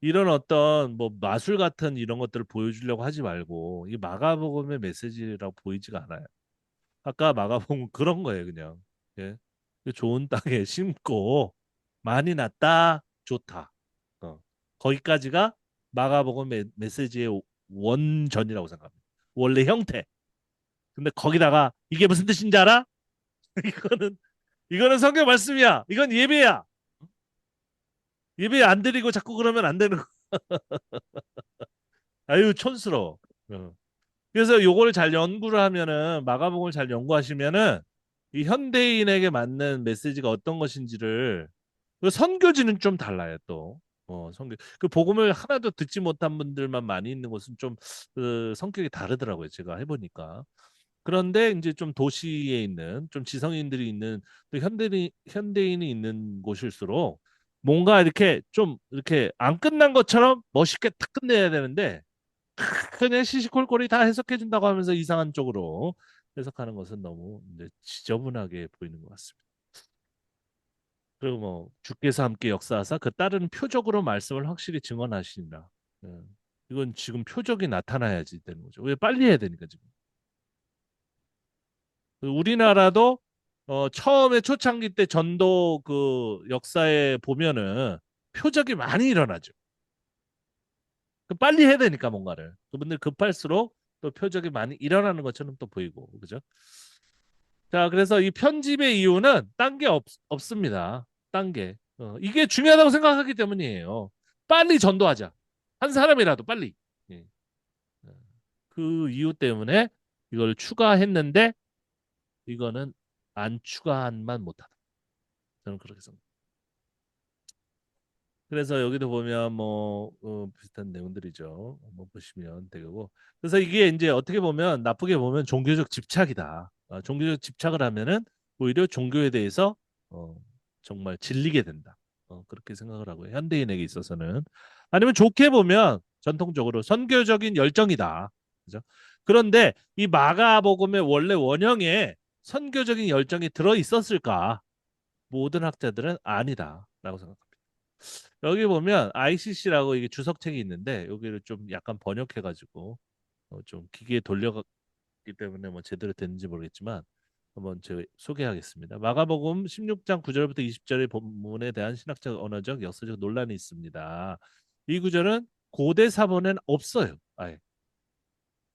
이런 어떤 뭐 마술 같은 이런 것들을 보여주려고 하지 말고 이 마가복음의 메시지라고 보이지가 않아요. 아까 마가복음 그런 거예요, 그냥. 예. 좋은 땅에 심고 많이 났다, 좋다. 어. 거기까지가 마가복음 메시지의 원전이라고 생각합니다. 원래 형태. 근데 거기다가 이게 무슨 뜻인지 알아? 이거는 이거는 성경 말씀이야. 이건 예배야. 예배 안 드리고 자꾸 그러면 안 되는 거. 아유, 촌스러워. 어. 그래서 요거를 잘 연구를 하면은 마가복음을 잘 연구하시면은 이 현대인에게 맞는 메시지가 어떤 것인지를 그 선교지는 좀 달라요 또. 성격. 그 복음을 하나도 듣지 못한 분들만 많이 있는 곳은 좀 성격이 다르더라고요. 제가 해보니까. 그런데 이제 좀 도시에 있는 좀 지성인들이 있는 또 현대인이 있는 곳일수록 뭔가 이렇게 좀 이렇게 안 끝난 것처럼 멋있게 탁 끝내야 되는데 그냥 시시콜콜이 다 해석해 준다고 하면서 이상한 쪽으로 해석하는 것은 너무 이제 지저분하게 보이는 것 같습니다. 그리고 뭐 주께서 함께 역사하사 그 따르는 표적으로 말씀을 확실히 증언하시니라. 예. 이건 지금 표적이 나타나야지 되는 거죠. 왜 빨리 해야 되니까 지금. 우리나라도 처음에 초창기 때 전도 그 역사에 보면은 표적이 많이 일어나죠. 그 빨리 해야 되니까 뭔가를. 그분들 급할수록 또 표적이 많이 일어나는 것처럼 또 보이고, 그죠? 자, 그래서 이 편집의 이유는 딴 게 없습니다. 딴 게. 이게 중요하다고 생각하기 때문이에요. 빨리 전도하자. 한 사람이라도 빨리. 예. 어, 그 이유 때문에 이걸 추가했는데 이거는 안 추가한만 못하다. 저는 그렇게 생각합니다. 그래서 여기도 보면 뭐 비슷한 내용들이죠. 한번 보시면 되고. 그래서 이게 이제 어떻게 보면 나쁘게 보면 종교적 집착이다. 종교적 집착을 하면은 오히려 종교에 대해서 어, 정말 질리게 된다. 그렇게 생각을 하고요. 현대인에게 있어서는 아니면 좋게 보면 전통적으로 선교적인 열정이다. 그죠? 그런데 이 마가복음의 원래 원형에 선교적인 열정이 들어 있었을까? 모든 학자들은 아니다라고 생각합니다. 여기 보면 ICC라고 이게 주석책이 있는데 여기를 좀 약간 번역해가지고 좀 기계에 돌려갔기 때문에 뭐 제대로 됐는지 모르겠지만 한번 제가 소개하겠습니다. 마가복음 16장 9절부터 20절의 본문에 대한 신학적, 언어적, 역사적 논란이 있습니다. 이 구절은 고대 사본엔 없어요. 아예.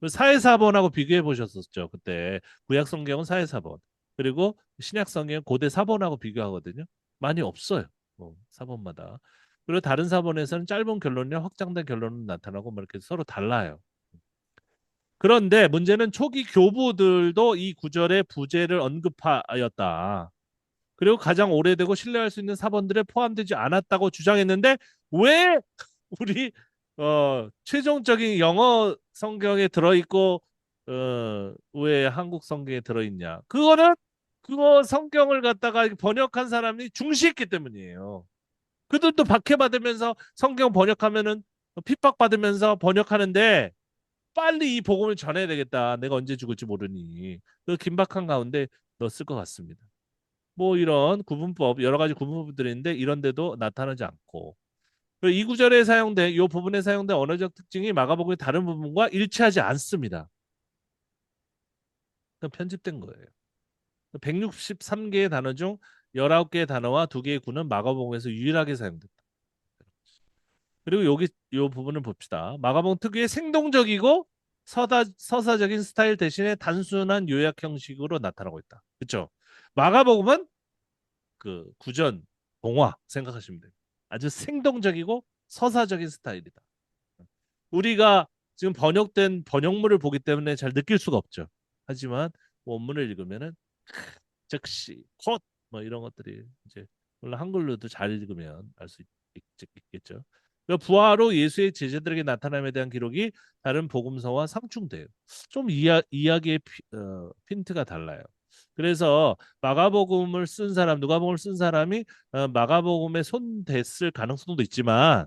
사회사본하고 비교해 보셨었죠. 그때 구약 성경은 사회사본 그리고 신약 성경은 고대 사본하고 비교하거든요. 많이 없어요. 사본마다. 그리고 다른 사본에서는 짧은 결론이나 확장된 결론은 나타나고 뭐 이렇게 서로 달라요. 그런데 문제는 초기 교부들도 이 구절의 부재를 언급하였다. 그리고 가장 오래되고 신뢰할 수 있는 사본들에 포함되지 않았다고 주장했는데 왜 우리 최종적인 영어 성경에 들어있고 왜 한국 성경에 들어있냐? 그거는 그거 성경을 갖다가 번역한 사람이 중시했기 때문이에요. 그들도 박해받으면서 성경 번역하면은 핍박받으면서 번역하는데 빨리 이 복음을 전해야 되겠다. 내가 언제 죽을지 모르니. 그 긴박한 가운데 넣었을 것 같습니다. 뭐 이런 구분법 여러 가지 구분법들이 있는데 이런 데도 나타나지 않고 그리고 이 구절에 사용된 이 부분에 사용된 언어적 특징이 마가복음의 다른 부분과 일치하지 않습니다. 그냥 편집된 거예요. 163개의 단어 중 19개의 단어와 2개의 구는 마가복음에서 유일하게 사용됐다. 그리고 여기 이 부분을 봅시다. 마가복음 특유의 생동적이고 서사적인 스타일 대신에 단순한 요약 형식으로 나타나고 있다. 그렇죠? 마가복음은 그 구전 동화 생각하시면 돼요. 아주 생동적이고 서사적인 스타일이다. 우리가 지금 번역된 번역물을 보기 때문에 잘 느낄 수가 없죠. 하지만 원문을 읽으면은 즉시 콧뭐 이런 것들이 이제 물론 한글로도 잘 읽으면 알 수 있겠죠. 부하로 예수의 제자들에게 나타남에 대한 기록이 다른 복음서와 상충돼요. 좀 이야기의 핀트가 달라요. 그래서 마가복음을 쓴 사람, 누가복음을 쓴 사람이 마가복음에 손댔을 가능성도 있지만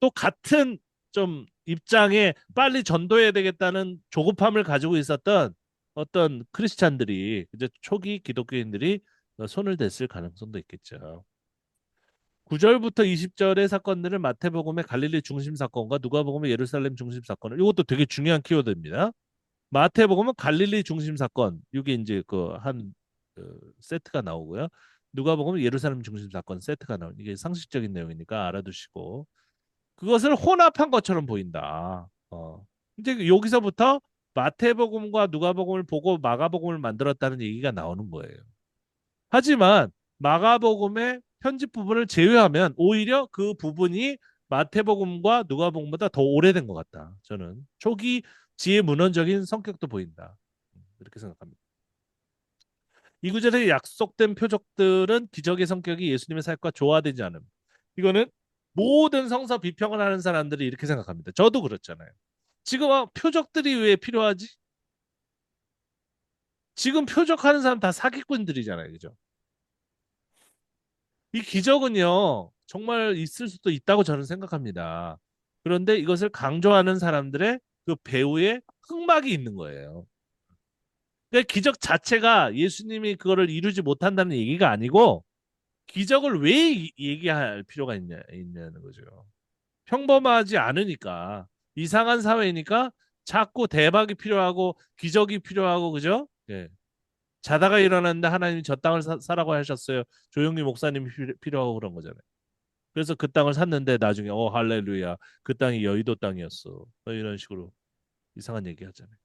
또 같은 좀 입장에 빨리 전도해야 되겠다는 조급함을 가지고 있었던 어떤 크리스찬들이 이제 초기 기독교인들이 손을 댔을 가능성도 있겠죠. 9절부터 20절의 사건들은 마태복음의 갈릴리 중심 사건과 누가복음의 예루살렘 중심 사건을 이것도 되게 중요한 키워드입니다. 마태복음은 갈릴리 중심 사건 이게 이제 그한 세트가 나오고요. 누가복음은 예루살렘 중심 사건 세트가 나오는 이게 상식적인 내용이니까 알아두시고 그것을 혼합한 것처럼 보인다. 이제 여기서부터 마태복음과 누가복음을 보고 마가복음을 만들었다는 얘기가 나오는 거예요. 하지만 마가복음의 편집 부분을 제외하면 오히려 그 부분이 마태복음과 누가복음보다 더 오래된 것 같다. 저는 초기 지혜 문헌적인 성격도 보인다. 이렇게 생각합니다. 이 구절에 약속된 표적들은 기적의 성격이 예수님의 사역과 조화되지 않음. 이거는 모든 성서 비평을 하는 사람들이 이렇게 생각합니다. 저도 그렇잖아요. 지금 표적들이 왜 필요하지? 지금 표적하는 사람 다 사기꾼들이잖아요. 그죠? 이 기적은요, 정말 있을 수도 있다고 저는 생각합니다. 그런데 이것을 강조하는 사람들의 그 배후에 흑막이 있는 거예요. 그러니까 기적 자체가 예수님이 그거를 이루지 못한다는 얘기가 아니고 기적을 왜 얘기할 필요가 있냐는 거죠. 평범하지 않으니까 이상한 사회니까 자꾸 대박이 필요하고 기적이 필요하고 그죠? 예. 자다가 일어났는데 하나님이 저 땅을 사라고 하셨어요. 조용히 목사님이 필요하고 그런 거잖아요. 그래서 그 땅을 샀는데 나중에 할렐루야 그 땅이 여의도 땅이었어. 이런 식으로 이상한 얘기 하잖아요.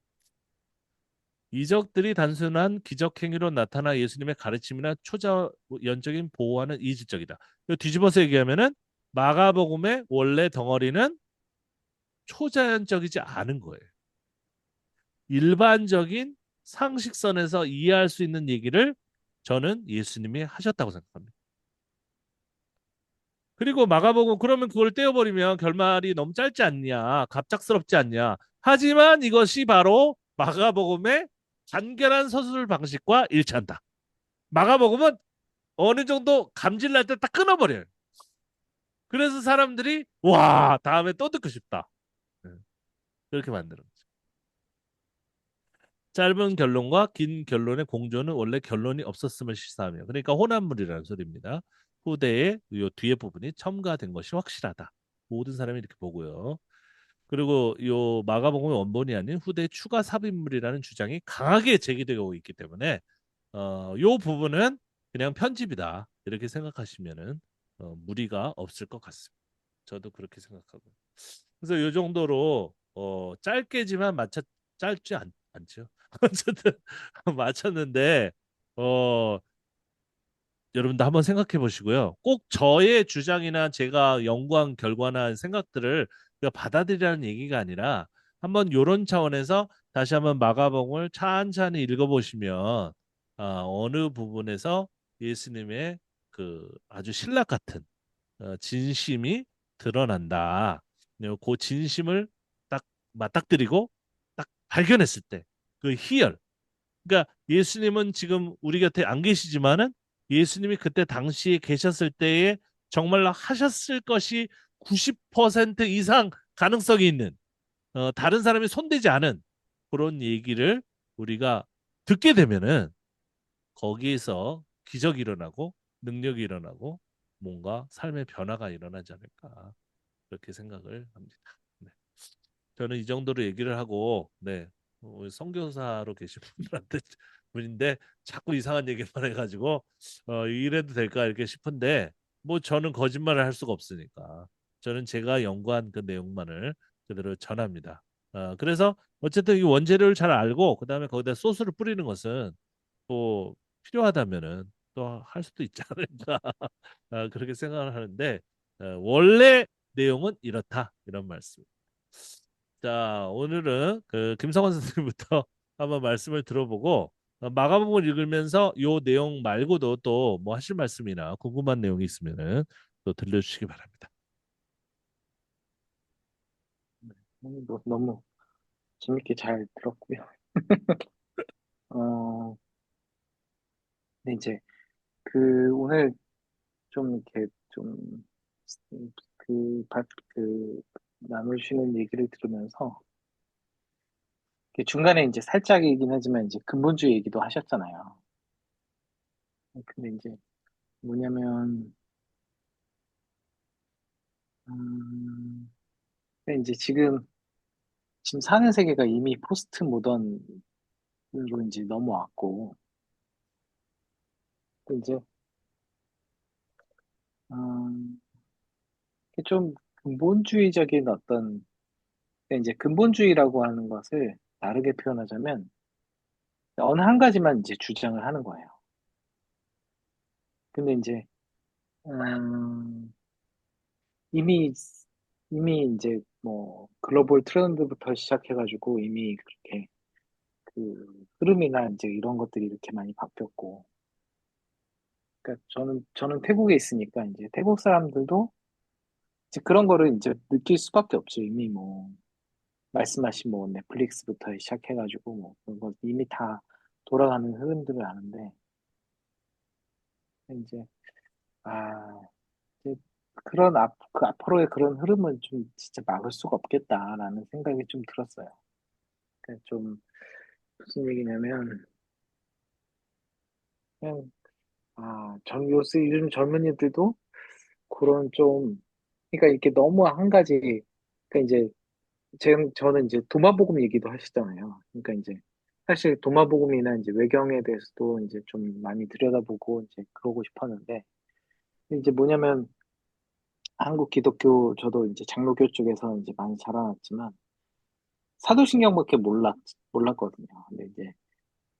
이적들이 단순한 기적 행위로 나타나 예수님의 가르침이나 초자연적인 보호와는 이질적이다. 이거 뒤집어서 얘기하면은 마가복음의 원래 덩어리는 초자연적이지 않은 거예요. 일반적인 상식선에서 이해할 수 있는 얘기를 저는 예수님이 하셨다고 생각합니다. 그리고 마가복음 그러면 그걸 떼어버리면 결말이 너무 짧지 않냐, 갑작스럽지 않냐. 하지만 이것이 바로 마가복음의 간결한 서술 방식과 일치한다. 마가복음은 어느 정도 감질 날 때 딱 끊어버려요. 그래서 사람들이 와 다음에 또 듣고 싶다. 네, 그렇게 만드는 거죠. 짧은 결론과 긴 결론의 공조는 원래 결론이 없었음을 시사하며 그러니까 혼합물이라는 소리입니다. 후대의 요 뒤에 부분이 첨가된 것이 확실하다. 모든 사람이 이렇게 보고요. 그리고 요 마가복음의 원본이 아닌 후대 추가 삽입물이라는 주장이 강하게 제기되고 있기 때문에 요 부분은 그냥 편집이다. 이렇게 생각하시면은 무리가 없을 것 같습니다. 저도 그렇게 생각하고. 그래서 요 정도로 짧게지만 짧지 않죠. 어쨌든 맞췄는데 어 여러분도 한번 생각해 보시고요. 꼭 저의 주장이나 제가 연구한 결과나 생각들을 받아들이라는 얘기가 아니라 한번 요런 차원에서 다시 한번 마가복음을 찬찬히 읽어보시면 어느 부분에서 예수님의 그 아주 신락 같은 진심이 드러난다. 그 진심을 딱 맞닥뜨리고 딱 발견했을 때 그 희열. 그러니까 예수님은 지금 우리 곁에 안 계시지만은 예수님이 그때 당시에 계셨을 때에 정말로 하셨을 것이 90% 이상 가능성이 있는 다른 사람이 손대지 않은 그런 얘기를 우리가 듣게 되면은 거기에서 기적이 일어나고 능력이 일어나고 뭔가 삶의 변화가 일어나지 않을까 그렇게 생각을 합니다. 네. 저는 이 정도로 얘기를 하고 네 선교사로 계신 분들한테 분인데 자꾸 이상한 얘기만 해가지고 이래도 될까 이렇게 싶은데 뭐 저는 거짓말을 할 수가 없으니까 저는 제가 연구한 그 내용만을 그대로 전합니다. 그래서 어쨌든 이 원재료를 잘 알고 그다음에 거기다 소스를 뿌리는 것은 또 필요하다면은 또 할 수도 있지 않을까 그렇게 생각을 하는데 원래 내용은 이렇다 이런 말씀. 자, 오늘은 그 김성원 선생님부터 한번 말씀을 들어보고 마가복음을 읽으면서 요 내용 말고도 또 뭐 하실 말씀이나 궁금한 내용이 있으면은 또 들려주시기 바랍니다. 오늘도 너무 재밌게 잘 들었고요. 어, 근데 이제 오늘 좀 이렇게 좀 그, 나누시는 얘기를 들으면서 중간에 이제 살짝이긴 하지만 이제 근본주의 얘기도 하셨잖아요. 근데 이제 뭐냐면, 근데 이제 지금 사는 세계가 이미 포스트 모던으로 이제 넘어왔고, 또 이제, 음, 이게 좀 근본주의적인 근데 이제 근본주의라고 하는 것을 다르게 표현하자면, 어느 한 가지만 이제 주장을 하는 거예요. 근데 이제, 음, 이미, 이미 이제 뭐, 글로벌 트렌드부터 시작해가지고 이미 그렇게 흐름이나 이제 이런 것들이 이렇게 많이 바뀌었고, 그러니까 저는 태국에 있으니까 이제 태국 사람들도 이제 그런 거를 이제 느낄 수밖에 없죠. 이미 뭐, 말씀하신 뭐, 넷플릭스부터 시작해가지고, 뭐, 그런 거 이미 다 돌아가는 흐름들을 아는데, 이제, 아, 이제 그 앞으로의 그런 흐름은 좀 진짜 막을 수가 없겠다라는 생각이 좀 들었어요. 그러니까 좀, 무슨 얘기냐면, 그냥, 요즘 젊은이들도 그런 좀, 그러니까 이렇게 너무 한 가지, 그러니까 이제, 저는 이제 도마복음 얘기도 하시잖아요. 그러니까 이제, 사실 도마복음이나 이제 외경에 대해서도 이제 좀 많이 들여다보고 이제 그러고 싶었는데, 이제 뭐냐면, 한국 기독교, 저도 이제 장로교 쪽에서 이제 많이 자라났지만, 사도신경밖에 몰랐거든요. 근데 이제,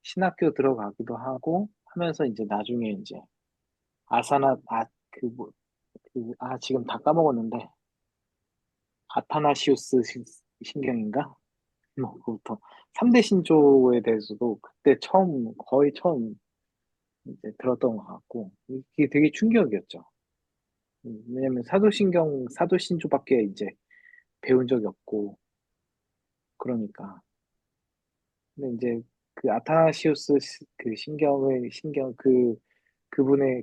신학교 들어가기도 하고 하면서 이제 나중에 이제, 아사나, 뭐, 지금 다 까먹었는데, 아타나시우스 신경인가? 뭐, 그부터 3대 신조에 대해서도 그때 거의 처음 이제 들었던 것 같고, 이게 되게 충격이었죠. 왜냐면 사도신조밖에 이제 배운 적이 없고, 그러니까. 근데 이제 그 아타나시우스 그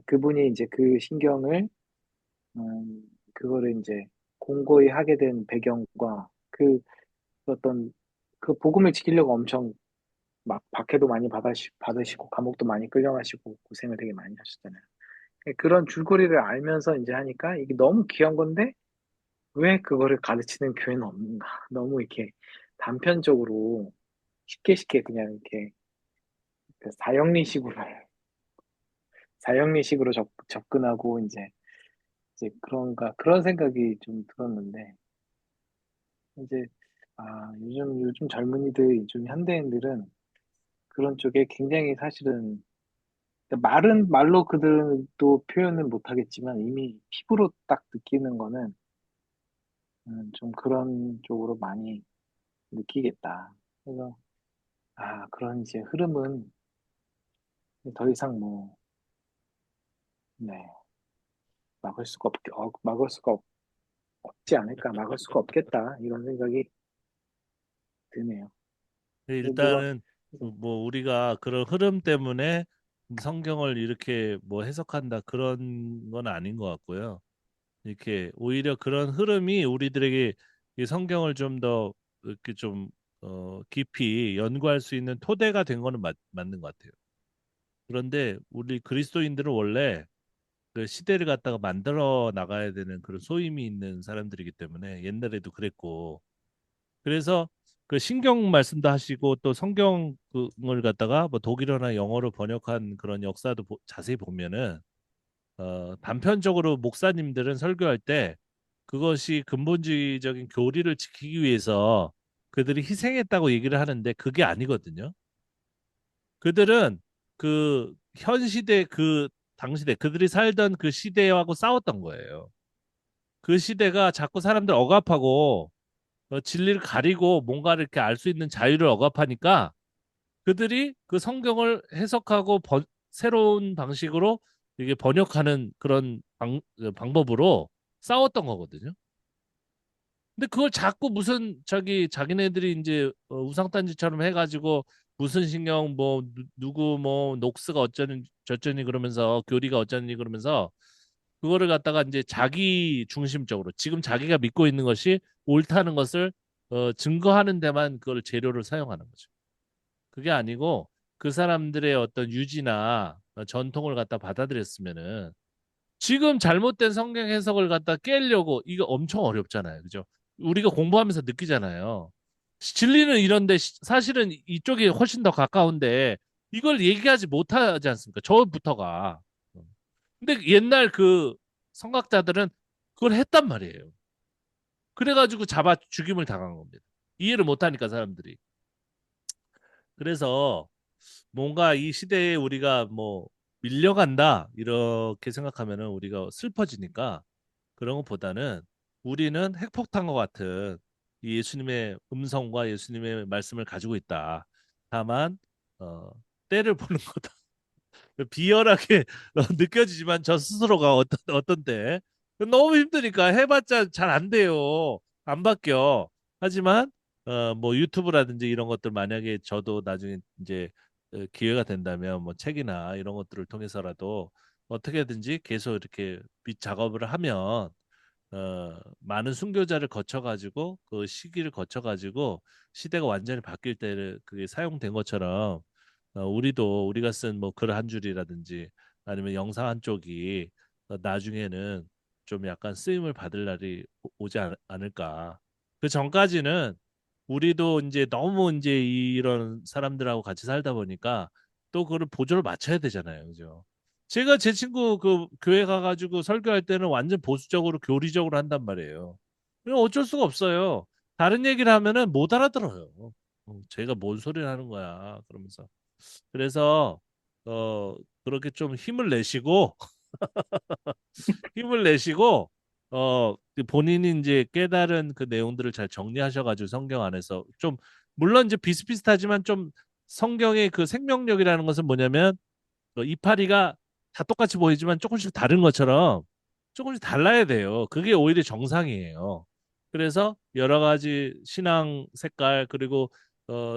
그분이 이제 그 신경을, 그거를 이제 공고히 하게 된 배경과 어떤 그 복음을 지키려고 엄청 막 박해도 많이 받으시고 감옥도 많이 끌려가시고 고생을 되게 많이 하셨잖아요. 그런 줄거리를 알면서 이제 하니까 이게 너무 귀한 건데 왜 그거를 가르치는 교회는 없는가? 너무 이렇게 단편적으로 쉽게 쉽게 그냥 이렇게 그 사형리식으로 접근하고 이제 그런 생각이 좀 들었는데 이제 요즘 젊은이들 요즘 현대인들은 그런 쪽에 굉장히 사실은 그러니까 말로 그들도 표현은 못하겠지만 이미 피부로 딱 느끼는 거는 좀 그런 쪽으로 많이 느끼겠다. 그래서 그런 이제 흐름은 더 이상 뭐 네, 막을 수가 없지 않을까, 막을 수가 없겠다 이런 생각이 드네요. 물론 일단은 뭐 우리가 그런 흐름 때문에 성경을 이렇게 뭐 해석한다 그런 건 아닌 것 같고요. 이렇게 오히려 그런 흐름이 우리들에게 이 성경을 좀 더 이렇게 좀 깊이 연구할 수 있는 토대가 된 거는 맞는 것 같아요. 그런데 우리 그리스도인들은 원래 그 시대를 갖다가 만들어 나가야 되는 그런 소임이 있는 사람들이기 때문에 옛날에도 그랬고 그래서 그 신경 말씀도 하시고 또 성경을 갖다가 뭐 독일어나 영어로 번역한 그런 역사도 자세히 보면은 단편적으로 목사님들은 설교할 때 그것이 근본주의적인 교리를 지키기 위해서 그들이 희생했다고 얘기를 하는데 그게 아니거든요. 그들은 그 현 시대 그 당시대 그들이 살던 그 시대하고 싸웠던 거예요. 그 시대가 자꾸 사람들 억압하고 진리를 가리고 뭔가를 이렇게 알 수 있는 자유를 억압하니까 그들이 그 성경을 해석하고 새로운 방식으로 이게 번역하는 그런 방법으로 싸웠던 거거든요. 근데 그걸 자꾸 무슨 자기네들이 이제 우상단지처럼 해가지고 무슨 신경 뭐 누구 뭐 녹스가 어쩌니 저쩌니 그러면서 교리가 어쩌니 그러면서 그거를 갖다가 이제 자기 중심적으로 지금 자기가 믿고 있는 것이 옳다는 것을 증거하는 데만 그걸 재료를 사용하는 거죠. 그게 아니고 그 사람들의 어떤 유지나 전통을 갖다 받아들였으면은 지금 잘못된 성경 해석을 갖다 깨려고 이거 엄청 어렵잖아요. 그죠? 우리가 공부하면서 느끼잖아요. 진리는 이런데 사실은 이쪽이 훨씬 더 가까운데 이걸 얘기하지 못하지 않습니까? 저부터가. 근데 옛날 그 성각자들은 그걸 했단 말이에요. 그래가지고 잡아 죽임을 당한 겁니다. 이해를 못하니까 사람들이. 그래서 뭔가 이 시대에 우리가 뭐 밀려간다 이렇게 생각하면은 우리가 슬퍼지니까 그런 것보다는 우리는 핵폭탄과 같은 이 예수님의 음성과 예수님의 말씀을 가지고 있다. 다만 때를 보는 거다. 비열하게 느껴지지만 저 스스로가 어떤 때 너무 힘드니까 해봤자 잘 안 돼요. 안 바뀌어. 하지만 뭐 유튜브라든지 이런 것들 만약에 저도 나중에 이제 기회가 된다면 뭐 책이나 이런 것들을 통해서라도 어떻게든지 계속 이렇게 밑 작업을 하면 많은 순교자를 거쳐가지고 그 시기를 거쳐가지고 시대가 완전히 바뀔 때 그게 사용된 것처럼 우리도 우리가 쓴 뭐 글 한 줄이라든지 아니면 영상 한 쪽이 나중에는 좀 약간 쓰임을 받을 날이 오지 않을까. 그 전까지는 우리도 이제 너무 이제 이런 사람들하고 같이 살다 보니까 또 그걸 보조를 맞춰야 되잖아요. 그죠? 제가 제 친구 그 교회 가가지고 설교할 때는 완전 보수적으로 교리적으로 한단 말이에요. 그냥 어쩔 수가 없어요. 다른 얘기를 하면은 못 알아들어요. 제가 뭔 소리를 하는 거야. 그러면서. 그래서 어 그렇게 좀 힘을 내시고 힘을 내시고 그 본인이 이제 깨달은 그 내용들을 잘 정리하셔가지고 성경 안에서 좀 물론 이제 비슷비슷하지만 좀 성경의 그 생명력이라는 것은 뭐냐면 이파리가 다 똑같이 보이지만 조금씩 다른 것처럼 조금씩 달라야 돼요. 그게 오히려 정상이에요. 그래서 여러 가지 신앙 색깔 그리고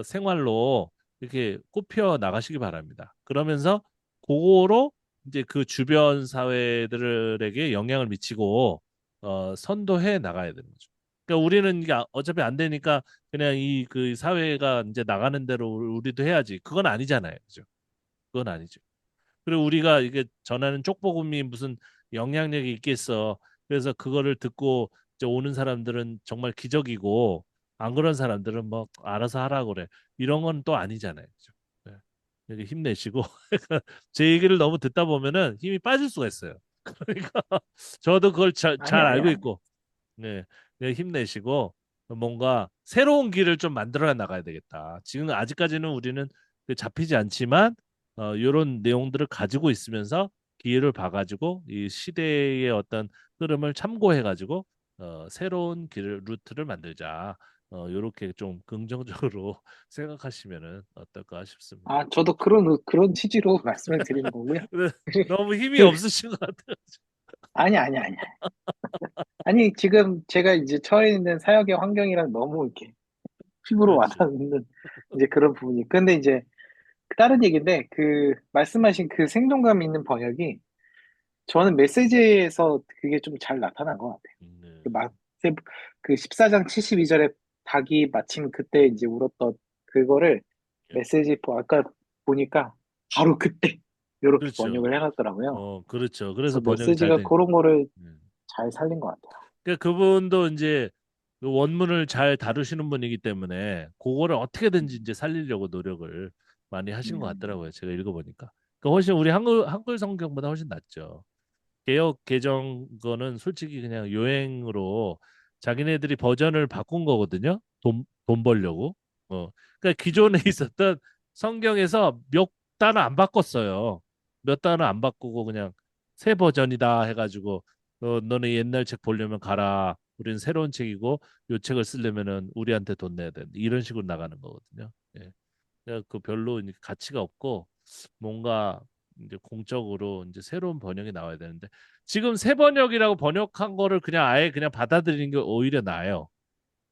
생활로 이렇게 꽃피워 나가시기 바랍니다. 그러면서 그거로 이제 그 주변 사회들에게 영향을 미치고 선도해 나가야 되는 거죠. 그러니까 우리는 이게 어차피 안 되니까 그냥 이 그 사회가 이제 나가는 대로 우리도 해야지. 그건 아니잖아요. 그죠? 그건 아니죠. 그리고 우리가 이게 전하는 쪽복음이 무슨 영향력이 있겠어. 그래서 그거를 듣고 이제 오는 사람들은 정말 기적이고 안 그런 사람들은 뭐 알아서 하라고 그래. 이런 건 또 아니잖아요. 그죠? 네. 이렇게 힘내시고 제 얘기를 너무 듣다 보면은 힘이 빠질 수가 있어요. 그러니까 저도 그걸 아니, 잘 아니야, 알고 아니야. 있고 네. 네, 힘내시고 뭔가 새로운 길을 좀 만들어 나가야 되겠다. 지금 아직까지는 우리는 그 잡히지 않지만 이런 내용들을 가지고 있으면서 기회를 봐가지고 이 시대의 어떤 흐름을 참고해가지고 새로운 길 루트를 만들자. 이렇게 좀 긍정적으로 생각하시면은 어떨까 싶습니다. 아, 저도 그런 취지로 말씀을 드리는 거고요. 근데 너무 힘이 그, 없으신 것 같아요. 아니, 아니, 아니. 아니, 지금 제가 이제 처해 있는 사역의 환경이랑 너무 이렇게 피부로 그렇지. 와닿는 이제 그런 부분이. 근데 이제 다른 얘기인데, 그, 말씀하신 그 생동감 있는 번역이 저는 메시지에서 그게 좀 잘 나타난 것 같아요. 네. 그 그 14장 72절에 닭이 마침 그때 이제 울었던 그거를 아까 보니까 바로 그때 이렇게 그렇죠. 번역을 해놨더라고요. 그렇죠. 그래서 그래서 번역이 잘 메시지가 된. 그런 거를 음. 잘 살린 것 같아요. 그러니까 그분도 이제 그 원문을 잘 다루시는 분이기 때문에 그거를 어떻게든지 이제 살리려고 노력을 많이 하신 것 음, 같더라고요. 제가 읽어보니까. 그러니까 훨씬 우리 한글 성경보다 훨씬 낫죠. 개역 개정 거는 솔직히 그냥 요행으로 자기네들이 버전을 바꾼 거거든요. 돈 벌려고. 그러니까 기존에 있었던 성경에서 몇 단어 안 바꿨어요. 몇 단어 안 바꾸고 그냥 새 버전이다 해가지고 너네 옛날 책 보려면 가라. 우리는 새로운 책이고 요 책을 쓰려면은 우리한테 돈 내야 돼. 이런 식으로 나가는 거거든요. 예. 그러니까 그 별로 이제 가치가 없고 뭔가 이제 공적으로 이제 새로운 번역이 나와야 되는데 지금 새 번역이라고 번역한 거를 그냥 아예 그냥 받아들이는 게 오히려 나아요.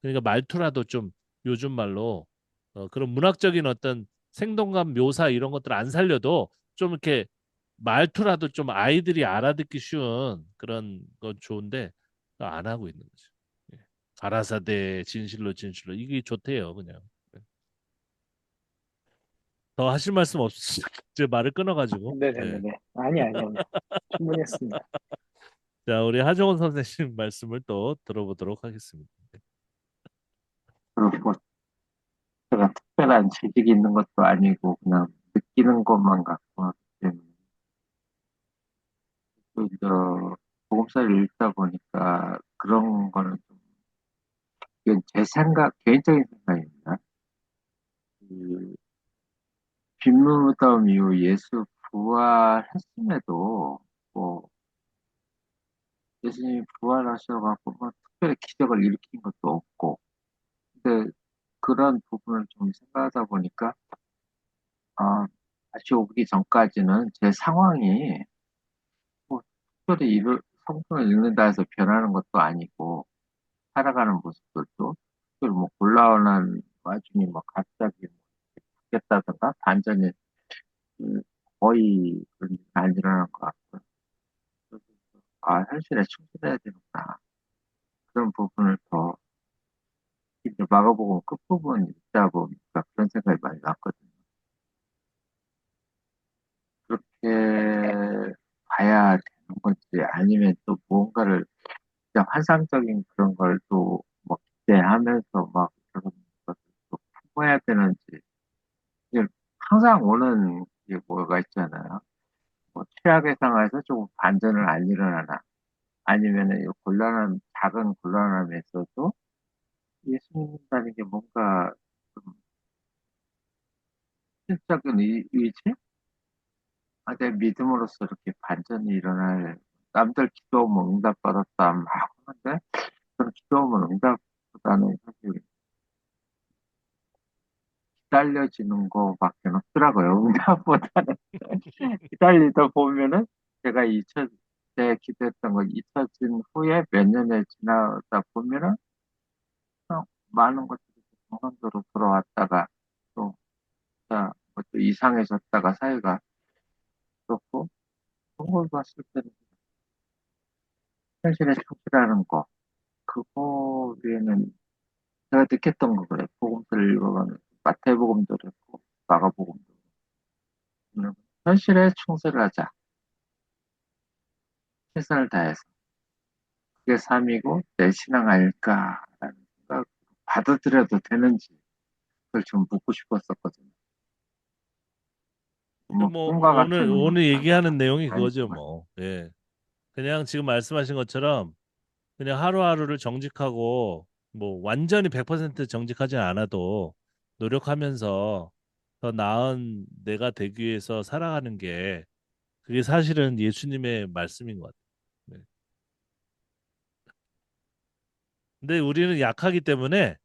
그러니까 말투라도 좀 요즘 말로 그런 문학적인 어떤 생동감 묘사 이런 것들 안 살려도 좀 이렇게 말투라도 좀 아이들이 알아듣기 쉬운 그런 건 좋은데 안 하고 있는 거죠. 예. 가라사대 진실로 진실로 이게 좋대요 그냥. 예. 더 하실 말씀 없으시죠? 제 말을 끊어가지고. 네. 네네네네. 아니. 충분히 했습니다. 자, 우리 하정원 선생님 말씀을 또 들어보도록 하겠습니다. 그리고 제가 특별한 지식이 있는 것도 아니고 그냥 느끼는 것만 갖고 하기 때문에 또 복음서를 읽다 보니까 그런 거는 좀 이건 제 생각 개인적인 생각입니다. 그 빈무덤 이후 예수 부활했음에도 뭐 예수님이 부활하셔갖고 뭐 특별히 기적을 일으킨 것도 없고 근데 그런 부분을 좀 생각하다 보니까 아, 다시 오기 전까지는 제 상황이 뭐 특별히 성경을 읽는다 해서 변하는 것도 아니고, 살아가는 모습들도, 특별히 뭐 곤란한 와중에 뭐 갑자기 뭐 바뀌었다든가, 반전이 음, 거의 그런 일이 안 일어나는 것 같고요. 그래서 아, 현실에 충실해야 되는구나. 그런 부분을 더, 이제 마가복음 끝부분 읽다 보니까 그런 생각이 많이 났거든요. 그렇게 봐야 되는 건지, 아니면 또 무언가를 진짜 환상적인 그런 걸 또 뭐 기대하면서 막 그런 것을 또 품어야 되는지, 이게 항상 오는 게 뭐가 있잖아요. 뭐 최악의 상황에서 조금 반전을 안 일어나나, 아니면은 이 곤란한, 작은 곤란함에서도 예수 믿는다는 게 뭔가 좀 실적인 의지? 아, 내 믿음으로써 이렇게 반전이 일어날, 남들 기도하면 응답받았다 막 하는데, 저는 기도하면 응답보다는 사실 기다려지는 거밖에 없더라고요. 응답보다는. 기다리다 보면은 제가 제 기도했던 거 잊혀진 후에 몇 년을 지나다 보면은 많은 것들이 정상적으로 돌아왔다가 또, 자, 뭐또 이상해졌다가 사이가 그렇고, 그런 걸 봤을 때는 현실에 충실하는 거, 그거 외에는 제가 느꼈던 거 그래요. 복음서를 읽어가면서 마태복음도 그랬고 마가복음도 그랬고, 현실에 충실을 하자. 최선을 다해서. 그게 삶이고 내 신앙 아닐까라는 생각, 받아들여도 되는지 그걸 좀 묻고 싶었었거든요. 근데 뭐 뭐 꿈과 같은 오늘 얘기하는 내용이 그거죠, 아니지만. 뭐. 예. 그냥 지금 말씀하신 것처럼 그냥 하루하루를 정직하고 뭐 완전히 100% 정직하지 않아도 노력하면서 더 나은 내가 되기 위해서 살아가는 게 그게 사실은 예수님의 말씀인 것 같아요. 네. 근데 우리는 약하기 때문에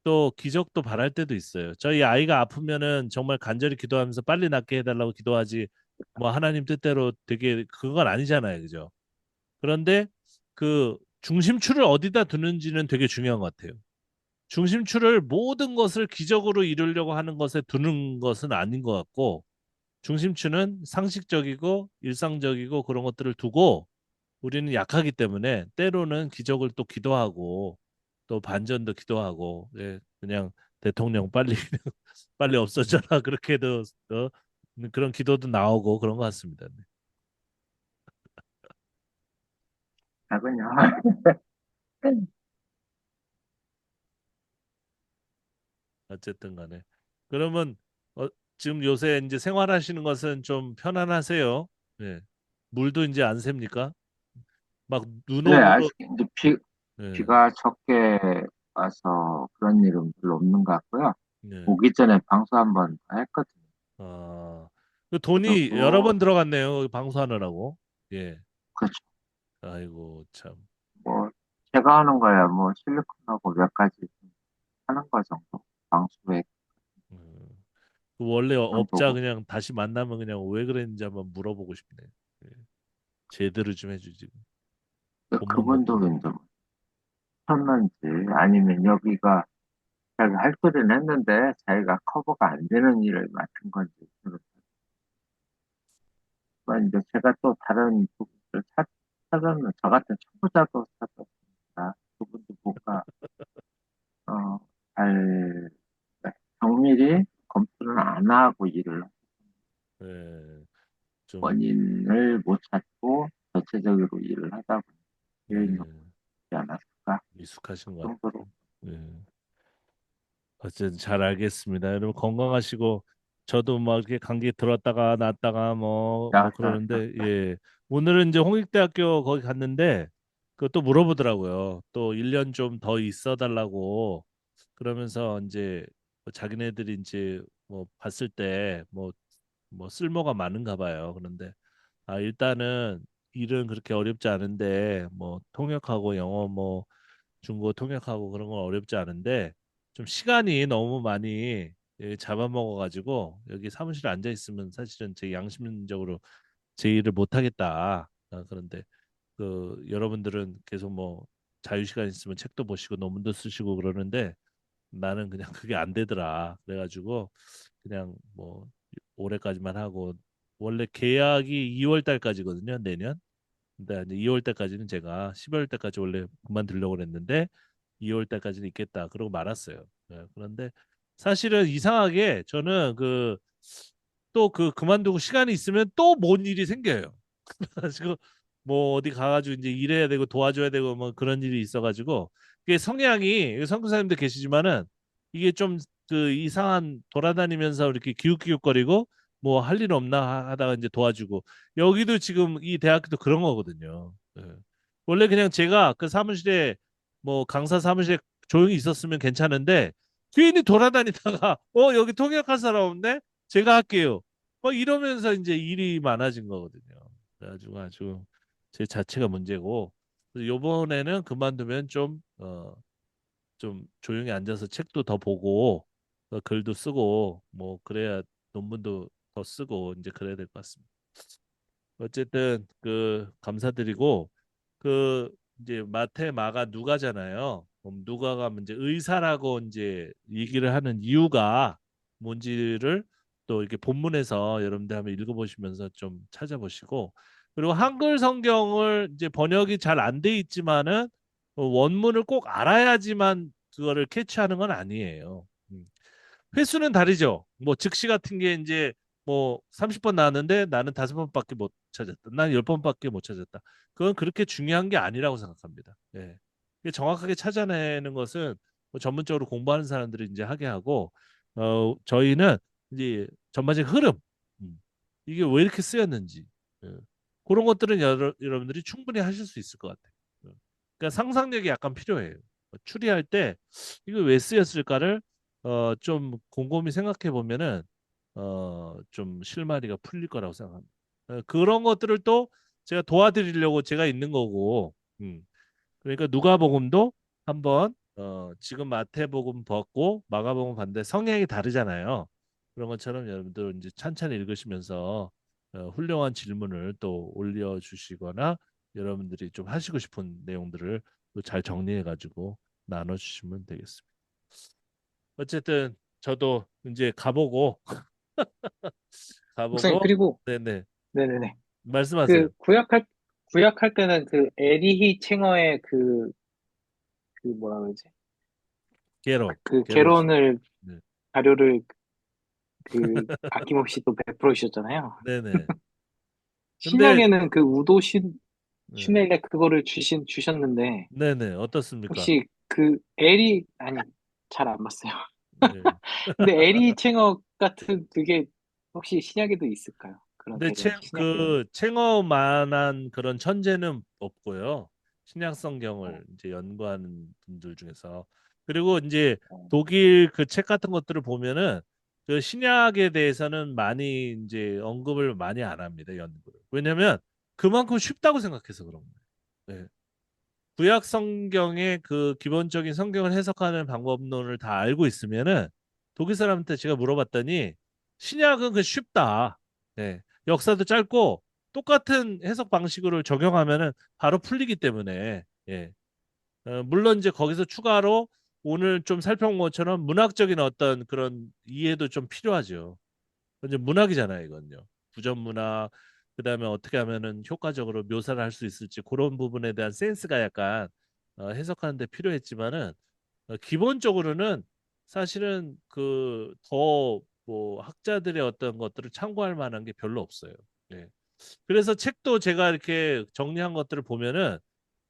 또 기적도 바랄 때도 있어요. 저희 아이가 아프면은 정말 간절히 기도하면서 빨리 낫게 해달라고 기도하지 뭐 하나님 뜻대로 되게 그건 아니잖아요. 그죠? 그런데 그 중심추를 어디다 두는지는 되게 중요한 것 같아요. 중심추를 모든 것을 기적으로 이루려고 하는 것에 두는 것은 아닌 것 같고 중심추는 상식적이고 일상적이고 그런 것들을 두고 우리는 약하기 때문에 때로는 기적을 또 기도하고 또 반전도 기도하고 그냥 대통령 빨리 빨리 없어져라 그렇게도 그런 기도도 나오고 그런 것 같습니다. 네. 작은요. 어쨌든 간에 그러면 어, 지금 요새 이제 생활하시는 것은 좀 편안하세요? 네. 물도 이제 안 셉니까? 막 눈 네, 오고 아직 이제 네. 비가 적게 와서 그런 일은 별로 없는 것 같고요. 네. 오기 전에 방수 한번 했거든요. 아, 그 돈이 여러 그리고 번 들어갔네요. 방수하느라고. 예. 그렇죠. 아이고 참. 뭐 제가 하는 거야 뭐 실리콘하고 몇 가지 하는 거 정도. 방수액 음. 그 원래 업자 정도고. 그냥 다시 만나면 그냥 왜 그랬는지 한번 물어보고 싶네요. 예. 제대로 좀 해주지. 돈만 그분도 먹고. 이제 뭐 쳤는지, 아니면 여기가 자기가 할 소리는 했는데 자기가 커버가 안 되는 일을 맡은 건지. 그건 이제 제가 또 다른 부분을 찾아는 저 같은 초보자도 찾았습니다. 그분도 뭔가 어, 잘 정밀히 검토를 안 하고 일을 예. 좀 원인을 못 찾고 전체적으로 일을 하다 보니 요인이 없지 예. 않았을까 미숙하신 그 것 정도로. 같아요. 예. 어쨌든 잘 알겠습니다. 여러분 건강하시고 저도 막 이렇게 감기 들었다가 났다가 뭐 그러는데 예. 오늘은 이제 홍익대학교 거기 갔는데 그것도 물어보더라고요. 또 1년 좀 더 있어 달라고 그러면서 이제 뭐 자기네들이 이제 뭐 봤을 때 뭐 쓸모가 많은가 봐요. 그런데 일단은 일은 그렇게 어렵지 않은데 뭐 통역하고 영어 뭐 중고 통역하고 그런 건 어렵지 않은데 좀 시간이 너무 많이 잡아먹어가지고 여기 사무실에 앉아 있으면 사실은 제 양심적으로 제 일을 못 하겠다. 그런데 그 여러분들은 계속 뭐 자유 시간 있으면 책도 보시고 논문도 쓰시고 그러는데 나는 그냥 그게 안 되더라. 그래가지고 그냥 뭐 올해까지만 하고 원래 계약이 2월 달까지거든요, 내년. 근데 이제 2월 달까지는 제가 12월 달까지 원래 그만두려고 그랬는데 2월 달까지는 있겠다. 그러고 말았어요. 예, 그런데 사실은 이상하게 저는 그 또 그 그만두고 시간이 있으면 또 뭔 일이 생겨요. 그래가지고 뭐 어디 가가지고 이제 일해야 되고 도와줘야 되고 뭐 그런 일이 있어가지고 그게 성향이 선교사님도 계시지만은 이게 좀 그 이상한 돌아다니면서 이렇게 기웃기웃거리고 뭐 할 일 없나 하다가 이제 도와주고 여기도 지금 이 대학교도 그런 거거든요. 예. 원래 그냥 제가 그 사무실에 뭐 강사 사무실에 조용히 있었으면 괜찮은데 괜히 돌아다니다가 여기 통역할 사람 없네? 제가 할게요. 이러면서 이제 일이 많아진 거거든요. 그래가지고 아주 제 자체가 문제고 그래서 요번에는 그만두면 좀 조용히 앉아서 책도 더 보고 글도 쓰고 뭐 그래야 논문도 더 쓰고 이제 그래야 될 것 같습니다. 어쨌든 그 감사드리고 그 이제 마태 마가 누가잖아요. 그럼 누가가 이제 의사라고 이제 얘기를 하는 이유가 뭔지를 또 이렇게 본문에서 여러분들 한번 읽어보시면서 좀 찾아보시고 그리고 한글 성경을 이제 번역이 잘 안 돼 있지만은 원문을 꼭 알아야지만 그거를 캐치하는 건 아니에요. 횟수는 다르죠. 뭐 즉시 같은 게 이제 뭐 30번 나왔는데 나는 5번밖에 못 찾았다. 난 10번밖에 못 찾았다. 그건 그렇게 중요한 게 아니라고 생각합니다. 예. 이게 정확하게 찾아내는 것은 뭐 전문적으로 공부하는 사람들이 이제 하게 하고 저희는 이제 전반적인 흐름 이게 왜 이렇게 쓰였는지 예. 그런 것들은 여러분들이 충분히 하실 수 있을 것 같아요. 예. 그러니까 상상력이 약간 필요해요. 추리할 때 이거 왜 쓰였을까를 좀 곰곰이 생각해 보면은 좀 실마리가 풀릴 거라고 생각합니다. 그런 것들을 또 제가 도와드리려고 제가 있는 거고, 그러니까 누가복음도 한번 지금 마태복음 봤고 마가복음 봤는데 성향이 다르잖아요. 그런 것처럼 여러분들 이제 찬찬히 읽으시면서 훌륭한 질문을 또 올려주시거나 여러분들이 좀 하시고 싶은 내용들을 또 잘 정리해 가지고 나눠주시면 되겠습니다. 어쨌든 저도 이제 가보고 목사님, 가보고 그리고, 네네 네네네. 그, 말씀하세요. 구약할 때는 그 에리히 챙어의 뭐라 그러지? 게론 그 게론이죠. 개론을, 네. 자료를 아낌없이 또 베풀어 주셨잖아요. 네네. 근데 신약에는 그 우도 네. 슈넬레 그거를 주셨는데, 네네 어떻습니까? 혹시 그 아니, 잘 안 봤어요. 네. 근데 에리 챙어 같은 그게 혹시 신약에도 있을까요? 그런 근데 개론, 신약 개론이? 그 챙어만한 그런 천재는 없고요. 신약 성경을 어, 이제 연구하는 분들 중에서 그리고 이제 어, 독일 그 책 같은 것들을 보면은 그 신약에 대해서는 많이 이제 언급을 많이 안 합니다. 연구를. 왜냐면 그만큼 쉽다고 생각해서 그런 거예요. 네. 구약 성경의 그 기본적인 성경을 해석하는 방법론을 다 알고 있으면은 독일 사람한테 제가 물어봤더니 신약은 그 쉽다. 네. 역사도 짧고 똑같은 해석 방식으로 적용하면은 바로 풀리기 때문에 예. 물론 이제 거기서 추가로 오늘 좀 살펴본 것처럼 문학적인 어떤 그런 이해도 좀 필요하죠. 이제 문학이잖아요, 이건요. 구전 문학, 그다음에 어떻게 하면은 효과적으로 묘사를 할 수 있을지 그런 부분에 대한 센스가 약간 해석하는 데 필요했지만은 기본적으로는 사실은 그 더 뭐 학자들의 어떤 것들을 참고할 만한 게 별로 없어요. 예. 그래서 책도 제가 이렇게 정리한 것들을 보면은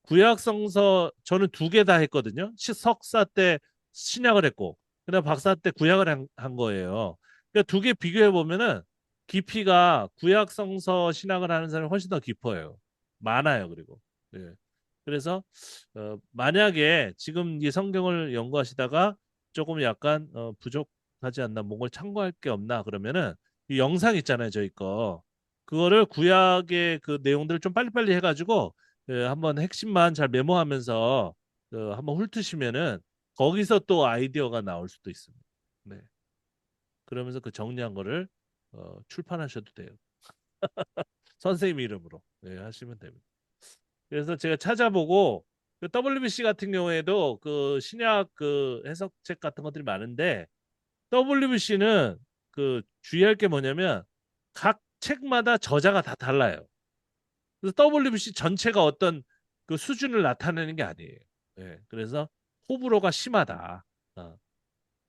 구약 성서 저는 2개 다 했거든요. 석사 때 신약을 했고 그다음 박사 때 구약을 한 거예요. 그러니까 2개 비교해 보면은 깊이가 구약 성서 신학을 하는 사람이 훨씬 더 깊어요. 많아요. 그리고 예. 그래서 만약에 지금 이 성경을 연구하시다가 조금 약간 부족하지 않나 뭔가를 참고할 게 없나 그러면은 이 영상 있잖아요. 저희 거 그거를 구약의 그 내용들을 좀 빨리빨리 해가지고 한번 핵심만 잘 메모하면서 한번 훑으시면은 거기서 또 아이디어가 나올 수도 있습니다. 네. 그러면서 그 정리한 거를 출판하셔도 돼요. 선생님 이름으로 네, 하시면 됩니다. 그래서 제가 찾아보고 그 WBC 같은 경우에도 그 신약 그 해석책 같은 것들이 많은데 WBC는 그 주의할 게 뭐냐면 각 책마다 저자가 다 달라요. 그래서 WBC 전체가 어떤 그 수준을 나타내는 게 아니에요. 예, 그래서 호불호가 심하다. 어.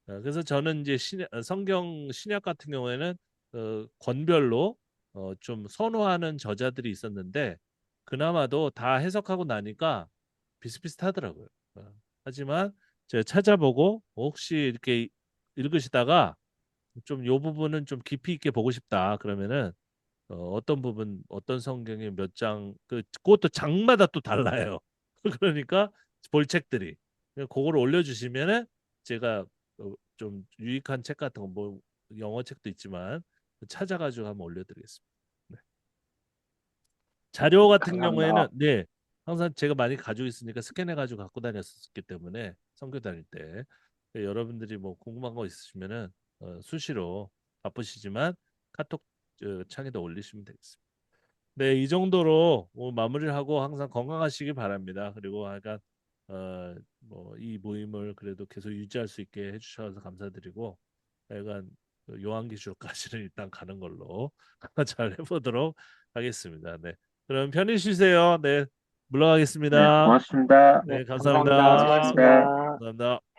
그래서 저는 이제 성경 신약 같은 경우에는 권별로 좀 선호하는 저자들이 있었는데 그나마도 다 해석하고 나니까 비슷비슷하더라고요. 하지만 제가 찾아보고 혹시 이렇게 읽으시다가 좀 요 부분은 좀 깊이 있게 보고 싶다 그러면은 어떤 부분 어떤 성경에 몇 장 그것도 장마다 또 달라요. 그러니까 볼 책들이 그거를 올려주시면은 제가 좀 유익한 책 같은 거 뭐 영어 책도 있지만 찾아가지고 한번 올려드리겠습니다. 네. 자료 같은 경우에는 감사합니다. 네 항상 제가 많이 가지고 있으니까 스캔해가지고 갖고 다녔었기 때문에 선교 다닐 때 여러분들이 뭐 궁금한 거 있으시면은 수시로 바쁘시지만 카톡 창에다 올리시면 되겠습니다. 네, 이 정도로 마무리를 하고 항상 건강하시기 바랍니다. 그리고 약간 뭐이 모임을 그래도 계속 유지할 수 있게 해주셔서 감사드리고 약간 그 요한계시록까지는 일단 가는 걸로 잘 해보도록 하겠습니다. 네, 그럼 편히 쉬세요. 네, 네, 물러가겠습니다. 고맙습니다. 네, 네, 감사합니다. 감사합니다. 네. 수고하셨습니다. 감사합니다.